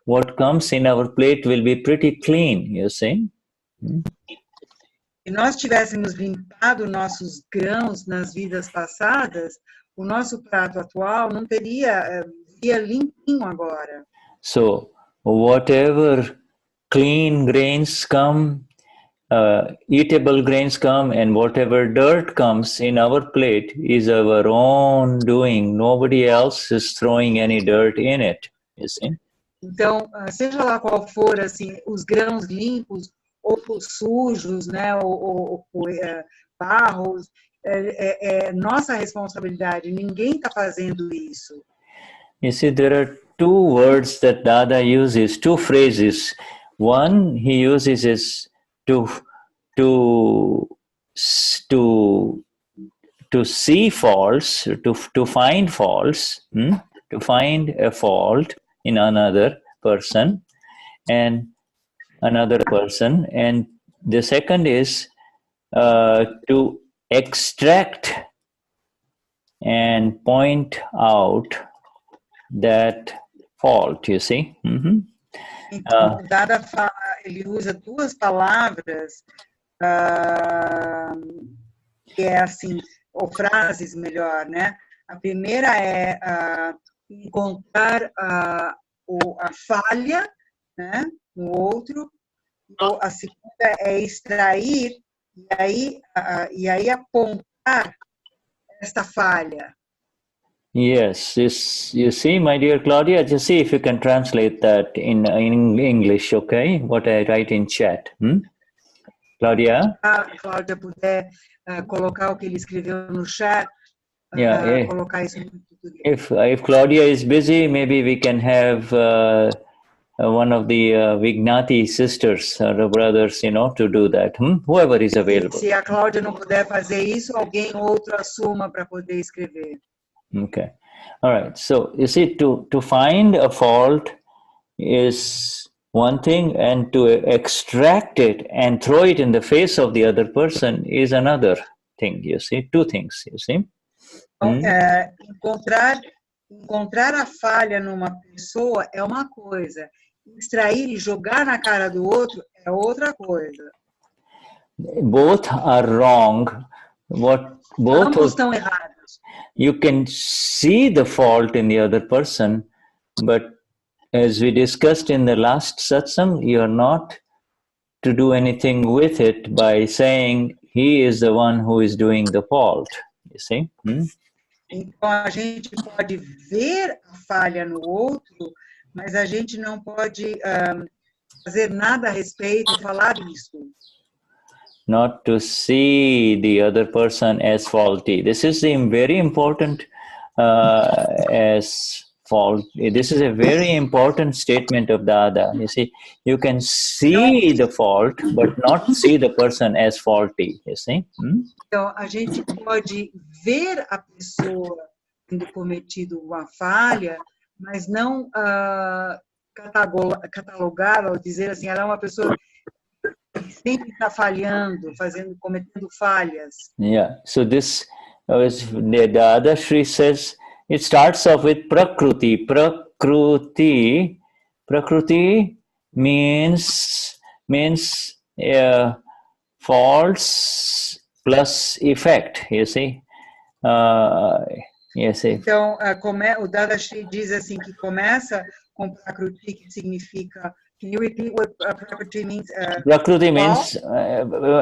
what comes in our plate will be pretty clean, you see. Se nós tivéssemos limpado nossos grãos nas vidas passadas, o nosso prato atual não seria limpinho agora. So, whatever clean grains come, eatable grains come, and whatever dirt comes in our plate is our own doing. Nobody else is throwing any dirt in it, you see. Então, seja lá qual for, assim, os grãos limpos ou sujos, né, ou barros, é nossa responsabilidade. Ninguém está fazendo isso. You see, there are two words that Dada uses, two phrases. One he uses is to to see faults, to find faults, to find a fault in another person and another person. And the second is to extract and point out that fault, you see. Então, Dada fala, ele usa duas palavras, que é assim, ou frases melhor, né? A primeira é encontrar a falha, né, no outro. A segunda é extrair e aí apontar esta falha. Yes, you see, my dear Claudia, just see if you can translate that in English, okay? What I write in chat. Claudia? Claudia, puder colocar o que ele escreveu no chat, colocar isso no português. If Claudia is busy, maybe we can have one of the Vignati sisters or brothers, to do that. Whoever is available. Se a Claudia não puder fazer isso, alguém outro assuma para poder escrever. Okay. All right. So you see, to find a fault is one thing, and to extract it and throw it in the face of the other person is another thing. You see, two things. You see. Encontrar a falha numa pessoa é uma coisa. Extrair e jogar na cara do outro é outra coisa. Both are wrong. Ambos estão errados. You can see the fault in the other person, but as we discussed in the last satsang, you are not to do anything with it by saying he is the one who is doing the fault. You see? Então a gente pode ver a falha no outro, mas a gente não pode fazer nada a respeito, falar isso. Not to see the other person as faulty. This is very important as fault. This is a very important statement of Dada. You see, you can see the fault, but not see the person as faulty. You see? Então, a gente pode ver a pessoa tendo cometido uma falha, mas não catalogar ou dizer assim, ela é uma pessoa sempre está falhando, cometendo falhas. Yeah. So this, the Dadashri says, it starts off with Prakruti. Prakruti means faults plus effect. You see. You see. Então, o Dadashri diz assim que começa com Prakruti, que significa. Can you repeat what Prakruti means? Prakruti means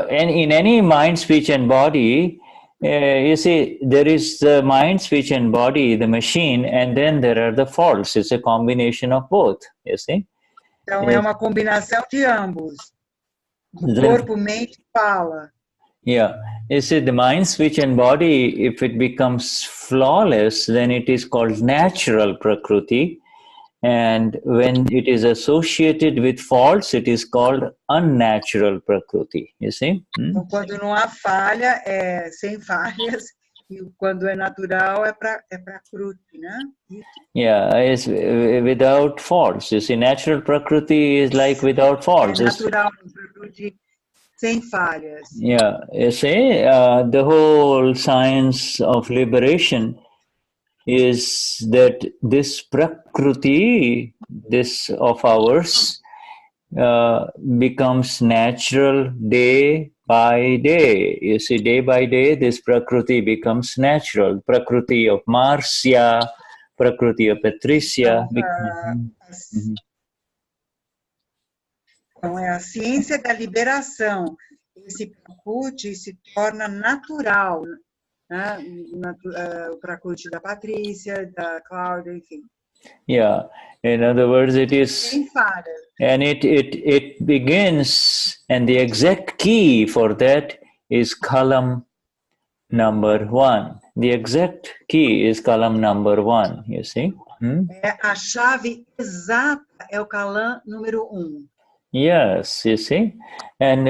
in any mind, speech, and body. You see, there is the mind, speech, and body, the machine, and then there are the faults. It's a combination of both. You see. Então é uma combinação de ambos. Corpo, mente, fala. Yeah. You see, the mind, speech, and body, if it becomes flawless, then it is called natural Prakruti. And when it is associated with faults, it is called unnatural Prakruti. You see? Então, quando não há falha, é sem falhas. E quando é natural, é Prakruti, né? Yeah, it's without faults. You see, natural Prakruti is like without faults. É natural Prakruti sem falhas. Yeah, you see, the whole science of liberation is that this Prakruti, this of ours, becomes natural day by day. You see, day by day, this Prakruti becomes natural. Prakruti of Marcia, Prakruti of Patricia. Então, é a ciência da liberação. Esse Prakruti se torna natural. O Prakruti da Patrícia, da Claudia, enfim. Yeah, in other words, it is, and it begins, and the exact key for that is column number 1. The exact key is column number 1. You see? A chave exata é o column número 1. Yes, you see, and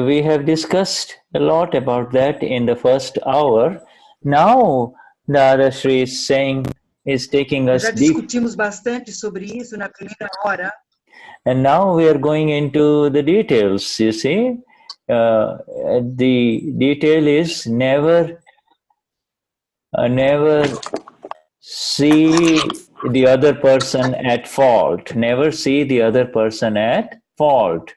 we have discussed a lot about that in the first hour. Now, Dadashri is taking Nós us já deep, discutimos bastante sobre isso na primeira hora. and now we are going into the details. You see, the detail is never see the other person at fault. Never see the other person at fault.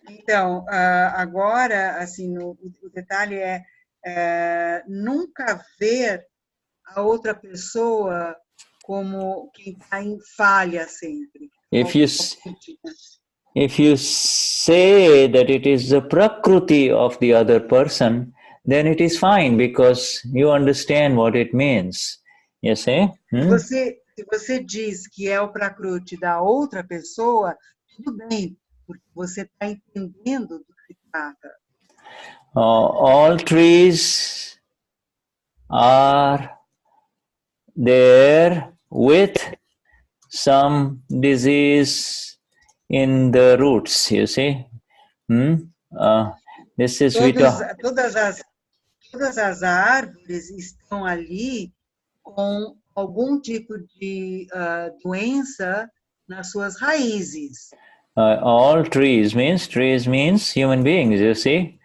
Então, agora, assim, o detalhe nunca ver a outra pessoa como quem está em falha sempre. If you say that it is the prakriti of the other person, then it is fine because you understand what it means. You see? Se você diz que é o prakriti da outra pessoa, tudo bem, porque você está entendendo do que se trata. All trees are there with some disease in the roots, you see. This is todas as árvores estão ali com algum tipo de doença nas suas raízes. All trees means human beings, you see.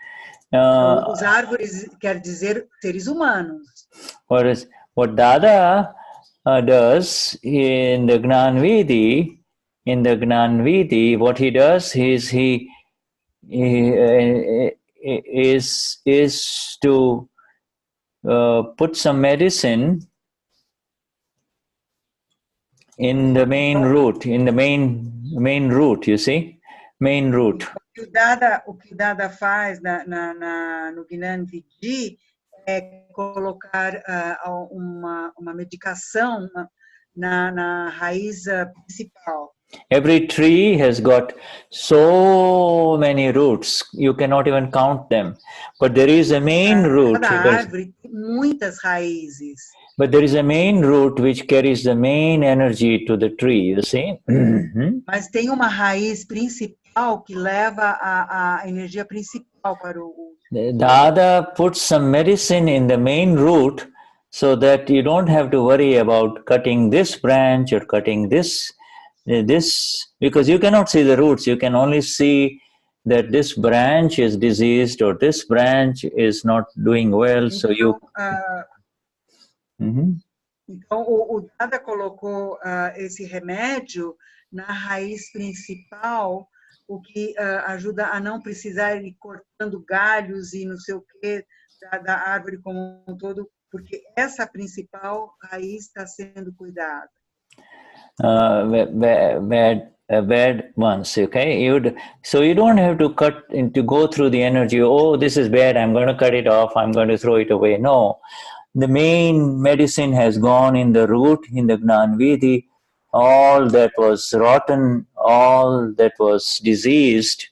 Os árvores quer dizer seres humanos. What Dada does in the Gnan Vidhi, what he does is he is to put some medicine in the main root, you see, main root. O que o Dada faz no Gnani Vidhi é colocar uma medicação na raiz principal. Every tree has got so many roots, you cannot even count them. But there is a main root. Cada árvore tem muitas raízes. But there is a main root which carries the main energy to the tree, you see. Mas tem uma raiz principal que leva a energia principal para o... Dada puts some medicine in the main root so that you don't have to worry about cutting this branch or cutting this, because you cannot see the roots. You can only see that this branch is diseased or this branch is not doing well. Então, so you... Então, o Dada colocou esse remédio na raiz principal, o que ajuda a não precisar ir cortando galhos e não sei o que da árvore como um todo, porque essa principal raiz está sendo cuidada. Bad ones, okay? So you don't have to go through the energy, oh, this is bad, I'm going to cut it off, I'm going to throw it away. No. The main medicine has gone in the root, in the Gnan Vidhi. All that was rotten, all that was diseased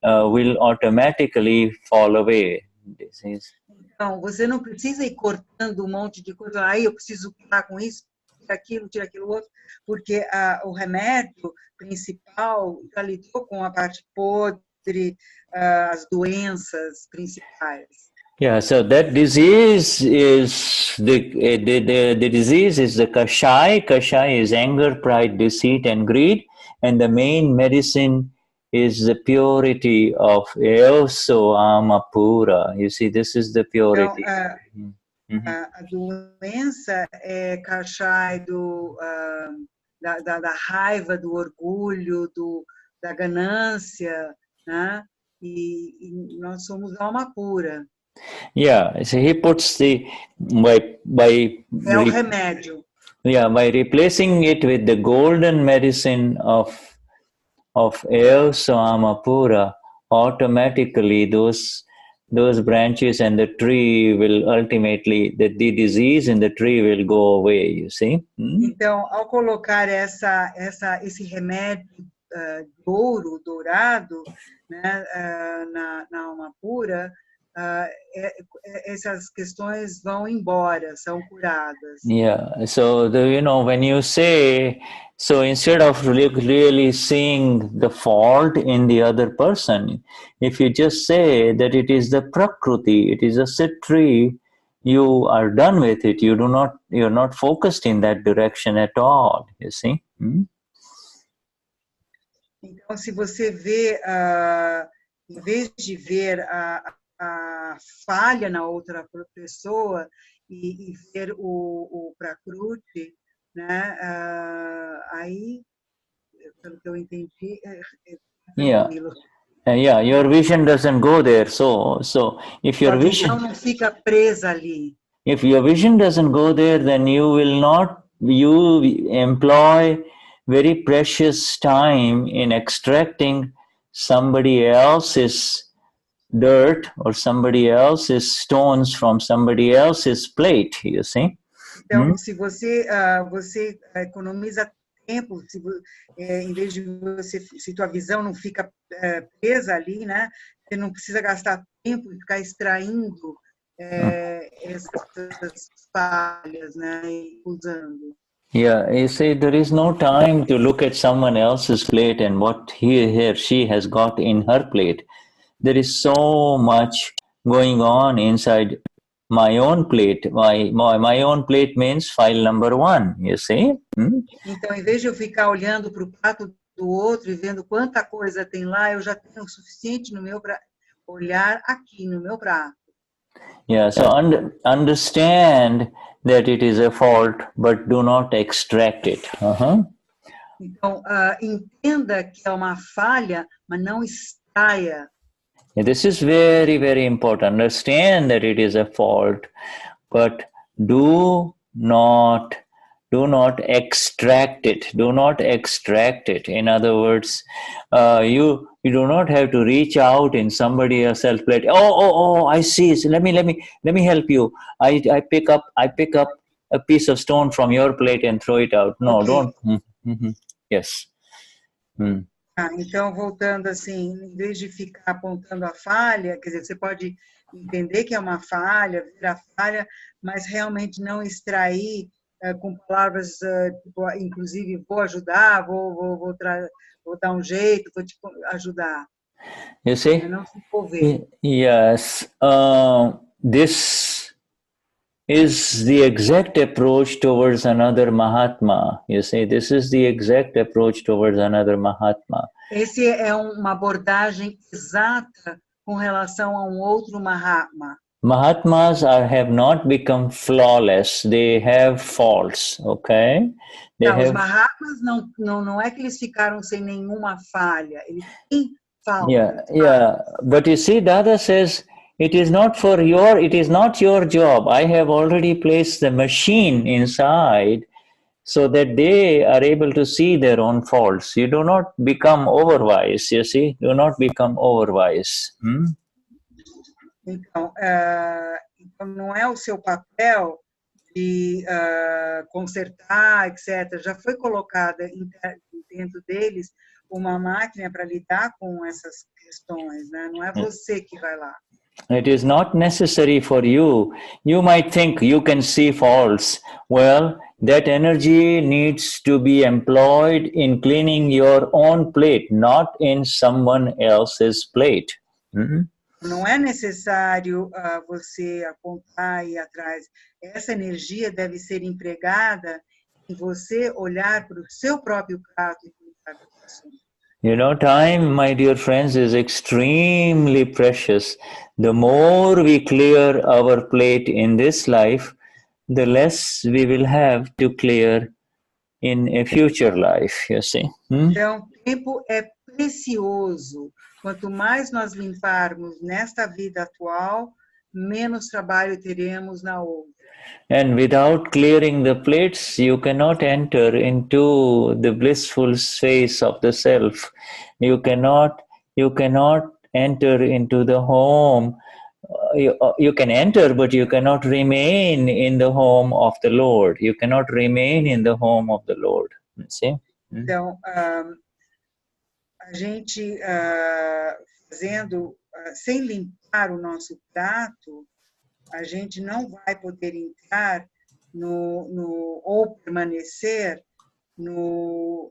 will automatically fall away. Então, você não precisa ir cortando monte de coisa. Aí eu preciso tirar com isso, tira aquilo outro, porque o remédio principal já lidou com a parte podre, as doenças principais. Yeah, so that disease is the disease is the kashai. Kashai is anger, pride, deceit, and greed, and the main medicine is the purity of Eoso Amapura. You see, this is the purity. Então, a doença é kashai da raiva, do orgulho, da ganância, né? E nós somos alma pura. Yeah, so he puts by remédio. Yeah, by replacing it with the golden medicine of Eoso Amapura, automatically those branches and the tree will ultimately, the disease in the tree will go away, you see. Então, ao colocar esse remédio dourado, né, na alma pura, essas questões vão embora, são curadas. Yeah, so when you say, so instead of really seeing the fault in the other person, if you just say that it is the Prakriti, it is a sit tree, you are done with it. You're not focused in that direction at all, you see. Então, se você vê, em vez de ver a falha na outra pessoa e ver o Prakriti, né? Aí, pelo que eu entendi, Yeah, your vision doesn't go there. So if your vision não fica presa ali. If your vision doesn't go there, then you employ very precious time in extracting somebody else's dirt or somebody else's stones from somebody else's plate, you see. Então, se você economiza tempo, em vez de se tua visão não fica presa ali, né? Você não precisa gastar tempo e ficar extraindo essas falhas, né? E usando. Yeah, you see, there is no time to look at someone else's plate and what he or she has got in her plate. There is so much going on inside my own plate. My own plate means file number 1, you see? Então, em vez de eu ficar olhando para o prato do outro e vendo quanta coisa tem lá, eu já tenho o suficiente no meu para olhar aqui no meu prato. Yeah, so understand that it is a fault, but do not extract it. Então, entenda que é uma falha, mas não extraia. This is very, very important. Understand that it is a fault, but do not extract it. Do not extract it. In other words, you do not have to reach out in somebody else's plate. Oh, I see. So let me help you. I pick up a piece of stone from your plate and throw it out. No, Okay. Don't. Yes. Então, voltando assim, em vez de ficar apontando a falha, quer dizer, você pode entender que é uma falha, ver a falha, mas realmente não extrair com palavras, tipo, inclusive, vou ajudar, vou dar um jeito, vou te ajudar. You see? Não se envolver. Yes. This is the exact approach towards another Mahatma. You see, this is the exact approach towards another Mahatma. Esse é uma abordagem exata com relação a outro Mahatma. Mahatmas have not become flawless. They have faults, okay? Os Mahatmas não é que eles ficaram sem nenhuma falha. Eles têm faltas. Yeah. But you see, Dada says, it is not your job. I have already placed the machine inside so that they are able to see their own faults. You do not become overwise, you see? Do not become overwise. Então, não é o seu papel de consertar, etc. Já foi colocada dentro deles uma máquina para lidar com essas questões, né? Não é você que vai lá. It is not necessary for you. You might think you can see faults. Well, that energy needs to be employed in cleaning your own plate, not in someone else's plate. Não é necessário você apontar e ir atrás. Essa energia deve ser empregada em você olhar para o seu próprio prato e cuidar da pessoa. You know, time, my dear friends, is extremely precious. The more we clear our plate in this life, the less we will have to clear in a future life, you see. Então, o tempo é precioso. Quanto mais nós limparmos nesta vida atual, menos trabalho teremos na outra. And without clearing the plates, you cannot enter into the blissful space of the self. You cannot enter into the home. You can enter, but you cannot remain in the home of the Lord. You cannot remain in the home of the Lord. See? Então, a gente fazendo, sem limpar o nosso prato, a gente não vai poder entrar ou permanecer na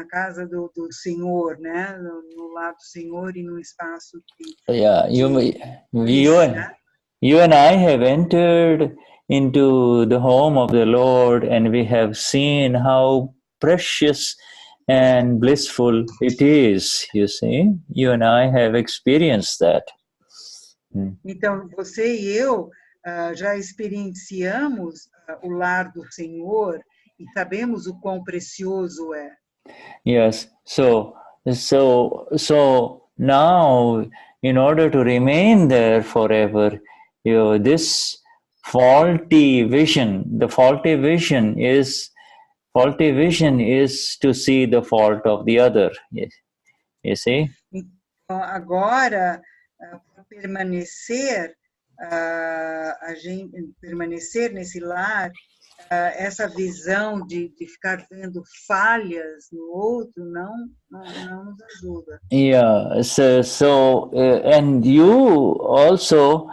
casa do Senhor, né? No lado do Senhor e no espaço Yeah, you and I have entered into the home of the Lord, and we have seen how precious and blissful it is, you see. You and I have experienced that. Então, você e eu já experienciamos o lar do Senhor e sabemos o quão precioso é. Yes, so now, in order to remain there forever, this faulty vision, the faulty vision is to see the fault of the other. Yes. You see? Então, agora, para permanecer nesse lar, essa visão de ficar vendo falhas no outro não nos ajuda. Yeah, so and you also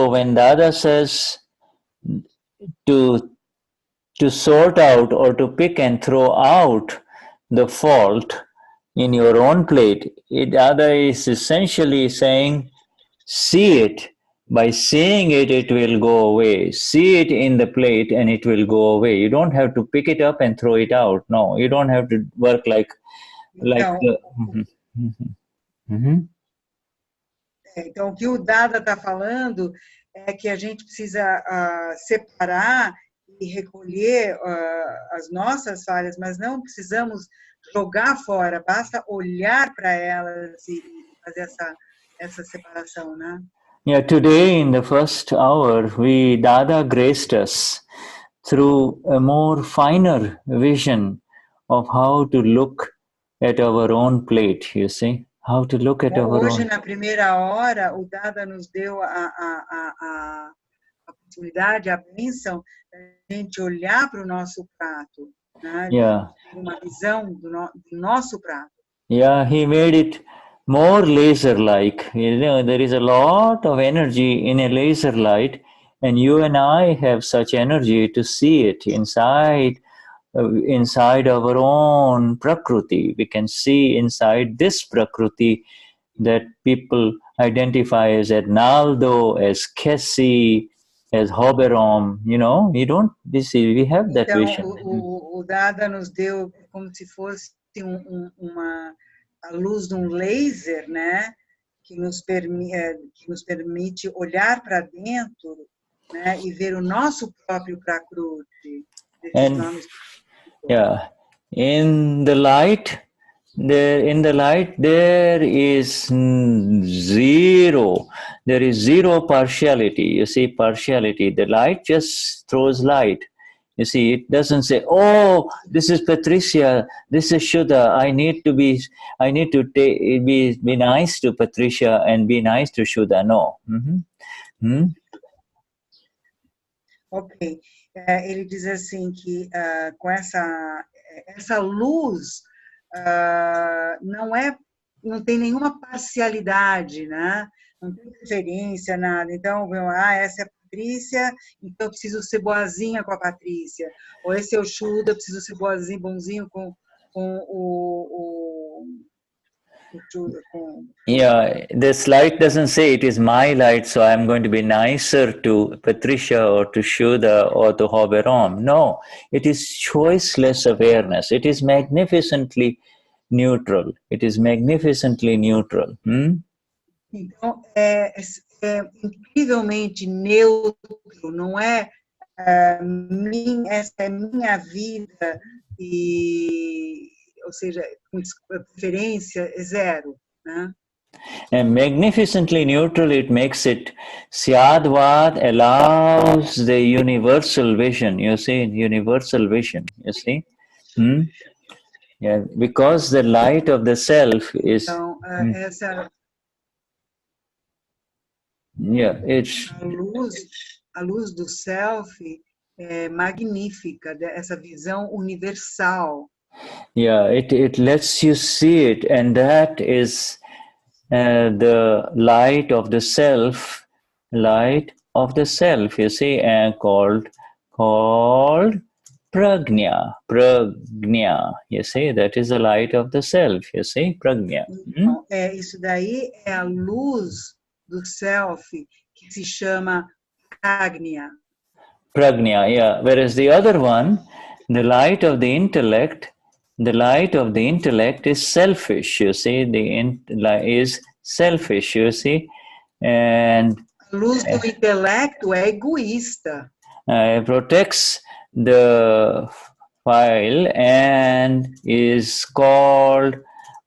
when Dada says to sort out or to pick and throw out the fault in your own plate, Dada is essentially saying, see it. By seeing it, it will go away. See it in the plate and it will go away. You don't have to pick it up and throw it out. No, you don't have to work like Então, o que o Dada está falando é que a gente precisa separar e recolher as nossas falhas, mas não precisamos jogar fora, basta olhar para elas e fazer essa separação, né? Yeah, today in the first hour, Dada graced us through a more finer vision of how to look at our own plate, you see? How to look at our Hoje, own. na primeira hora, o Dada nos deu a oportunidade, a bênção, de a gente olhar para o nosso prato, né? Yeah. Uma visão do nosso prato. Yeah, he made it more laser-like. You know, there is a lot of energy in a laser light, and you and I have such energy to see it inside our own prakriti. We can see inside this prakriti that people identify as Arnaldo, as Kessie, as Hoberom. You know, we have that Então, vision. O Dada nos deu como se fosse a luz de um laser, né, que nos permite olhar para dentro, né, e ver o nosso próprio prakriti. And yeah, in the light there is zero partiality. You see, partiality. The light just throws light. You see, it doesn't say, "Oh, this is Patricia, this is Shuddha. I need to be nice to Patricia and be nice to Shuddha." No. Ok. Ele diz assim que com essa luz não tem nenhuma parcialidade, né? Não tem preferência, nada. Então, essa é a Patrícia, então eu preciso ser boazinha com a Patrícia. Ou esse é o Shuddha, eu preciso ser bonzinho com o Shuddha. Yeah, this light doesn't say it is my light, so I'm going to be nicer to Patricia or to Shuddha or to Hoberom. No, it is choiceless awareness. It is magnificently neutral. It is magnificently neutral. Então, é incrivelmente neutro, não é essa é minha vida, ou seja, com preferência é zero, né? And magnificently neutral, it makes it Syadvad allows the universal vision, you see, universal vision, you see? Yeah, because the light of the self is... Então, a luz do self é magnífica, essa visão universal. Yeah, it lets you see it, and that is the light of the self, you see, called prajna, you see, that is the light of the self, you see, prajna. Então, isso daí é a luz do self, que se chama prajna. Prajna, yeah. Whereas the other one, the light of the intellect is selfish, you see, is selfish, you see, and A luz do intelecto é egoísta. Protects the file and is called,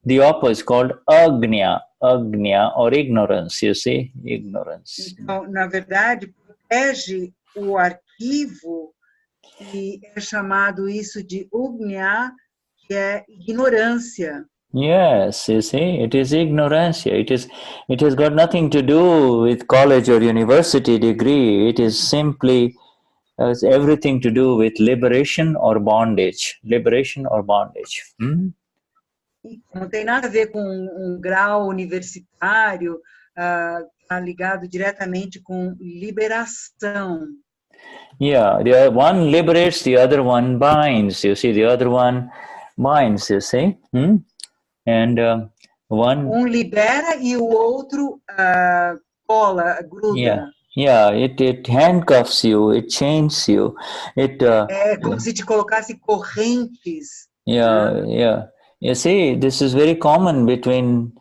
the opposite, called agnya or ignorance, you see, ignorance. Então, na verdade, protege o arquivo e é chamado isso de ugnya, que é ignorância. Yes, you see, it is ignorance. It has got nothing to do with college or university degree. It is simply has everything to do with liberation or bondage. Não tem nada a ver com um grau universitário, está ligado diretamente com liberação. Yeah, the one liberates, the other one binds. You see, the other one binds, you see. And one Libera e o outro cola, gruda. Yeah, it handcuffs you, it chains you. É como se te colocasse correntes. Yeah. You see, this is very common between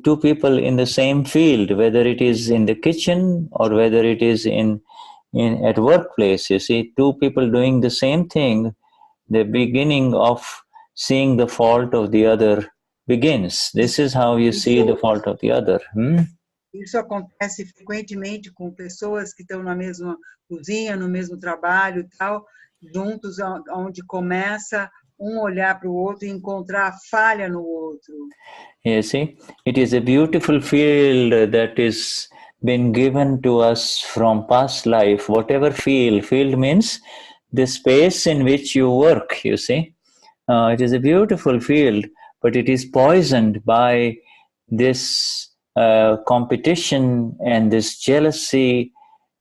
two people in the same field, whether it is in the kitchen or whether it is in at workplace. You see, two people doing the same thing, the beginning of seeing the fault of the other begins. This is how you see the fault of the other. Isso acontece frequentemente com pessoas que estão na mesma cozinha, no mesmo trabalho e tal, juntos, onde começa olhar para o outro e encontrar a falha no outro. You see, it is a beautiful field that is been given to us from past life. Whatever field means the space in which you work, you see. It is a beautiful field, but it is poisoned by this competition and this jealousy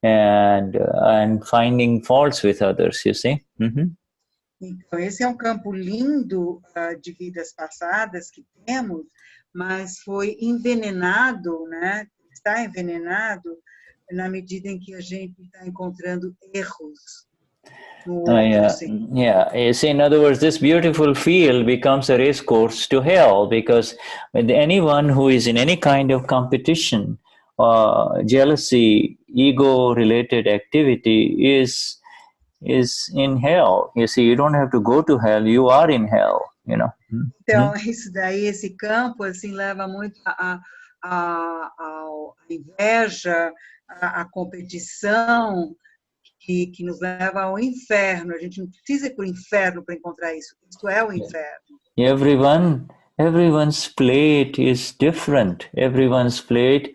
and finding faults with others, you see. Então, esse é um campo lindo de vidas passadas que temos, mas foi envenenado, né? Está envenenado na medida em que a gente está encontrando erros. You see, in other words, this beautiful field becomes a race course to hell, because anyone who is in any kind of competition, jealousy, ego-related activity is in hell. You see, you don't have to go to hell, you are in hell, you know. Então, isso daí, esse campo, assim, leva muito a inveja, a competição, que nos leva ao inferno. A gente não precisa ir para o inferno para encontrar isso. Isso é o inferno. Everyone's plate is different. Everyone's plate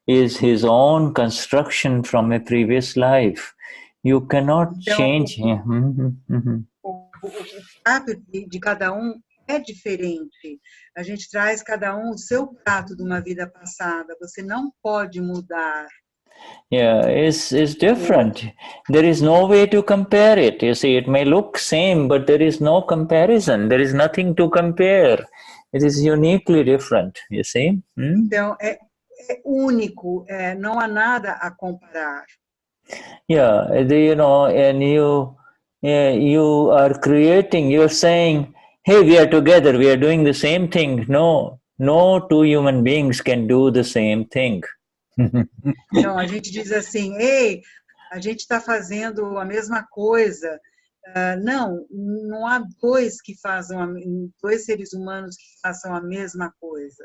is his own construction from a previous life. You cannot change. O prato de cada é diferente. A gente traz cada o seu prato de uma vida passada. Você não pode mudar. Yeah, it's different. There is no way to compare it. You see, it may look same, but there is no comparison. There is nothing to compare. It is uniquely different, you see. Então, é único, não há nada a comparar. Yeah, you know, and you are creating, you're saying, hey, we are together, we are doing the same thing. No two human beings can do the same thing. Então, a gente diz assim, ei, a gente está fazendo a mesma coisa. Não há dois seres humanos que façam a mesma coisa.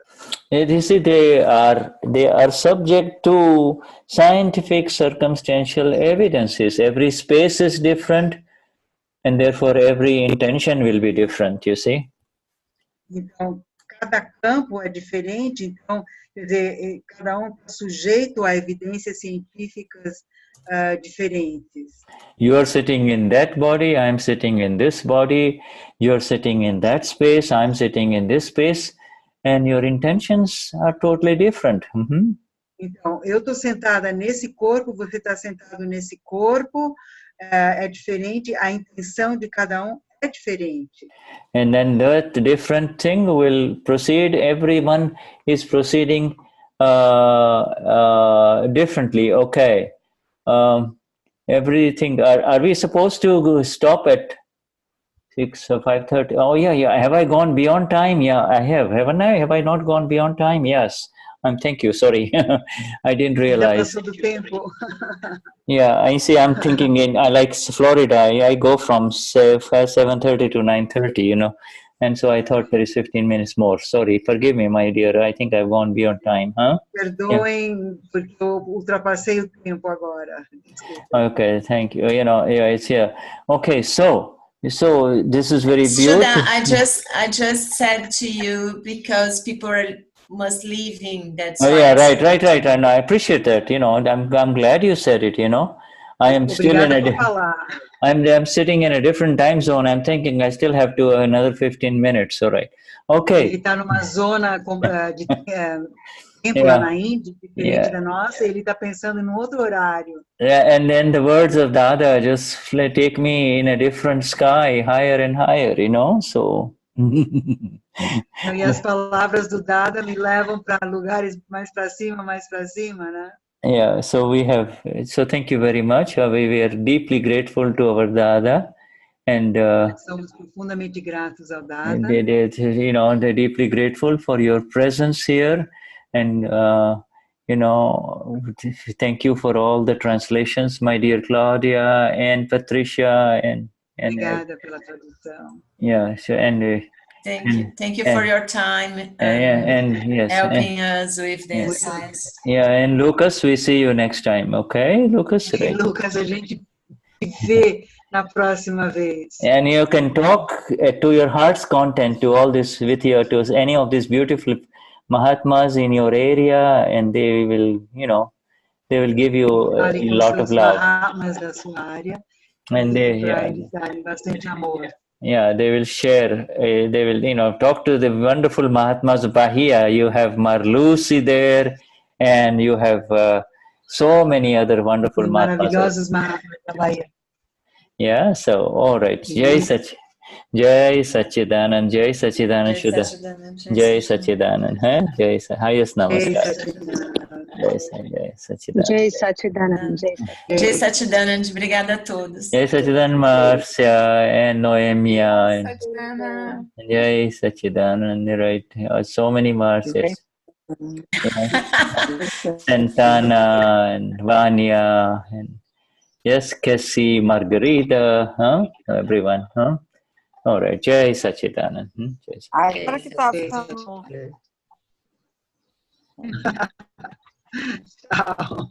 You see, they are subject to scientific circumstantial evidences. Every space is different, and therefore every intention will be different, you see. Então, cada campo é diferente, então, quer dizer, cada está sujeito a evidências científicas diferentes. You are sitting in that body, I am sitting in this body, you are sitting in that space, I am sitting in this space, and your intentions are totally different. Então, eu estou sentada nesse corpo, você está sentado nesse corpo, é diferente, a intenção de cada um é diferente. And then that different thing will proceed. Everyone is proceeding differently. Okay. Everything. Are we supposed to stop at 6 or 5:30? Oh yeah. Have I gone beyond time? Yeah, I have. Haven't I? Have I not gone beyond time? Yes. Thank you. Sorry, I didn't realize. Yeah, I see. I'm thinking I like Florida. I go from 7:30 to 9:30. You know, and so I thought there is 15 minutes more. Sorry, forgive me, my dear. I think I've gone beyond time, huh? Perdoem, porque eu ultrapassei o tempo agora. Desculpa. Okay, thank you. You know, yeah, it's here. Okay, so this is very beautiful. Shuddha, I just said to you because people are must leaving. That's yeah, right. And I appreciate that. You know, I'm glad you said it. You know, I am still in I'm sitting in a different time zone. I'm thinking I still have to another 15 minutes. All right. Okay. Ele está numa zona de tempo lá na Índia, diferente da nossa. Ele está pensando num outro horário. Yeah, and then the words of Dada just take me in a different sky, higher and higher. You know, so. E as palavras do Dada me levam para lugares mais para cima, né? Yeah, so thank you very much. We are deeply grateful to our Dada, and somos profundamente gratos ao Dada. You know, they're deeply grateful for your presence here, and you know, thank you for all the translations, my dear Claudia and Patricia, and obrigada pela tradução. Yeah, so Thank you for your time and helping us with the insights. Yeah, and Lucas, we see you next time, okay, Lucas? Right. Lucas, a gente vê na próxima vez. And you can talk to your heart's content to all this with you, to any of these beautiful Mahatmas in your area, and they will, you know, they will give you a lot of love. Mahatmas da sua área, and they bastante amor. Yeah, they will share, they will, you know, talk to the wonderful Mahatmas of Bahia. You have Marlusi there, and you have so many other wonderful Mahatmas. Maravilhosos Mahatmas da Bahia. Yeah, so, all right. Jai Sachidanand, Jai Sachidanand Shuddha. Jai Sachidanand, huh? Jai highest namaskar. Jai Sachidanand. Jai Sachidanand. Jai Sachidanand, obrigada a todos. Jai Sachidanand, Marcia and Noemia. Jai Sachidanand, right. So many Marcias. Santana and Vanya and yes, Cassie, Margarita, huh? Everyone, huh? All right, Jai Sachidanand. Jai Sachidanand. Tchau.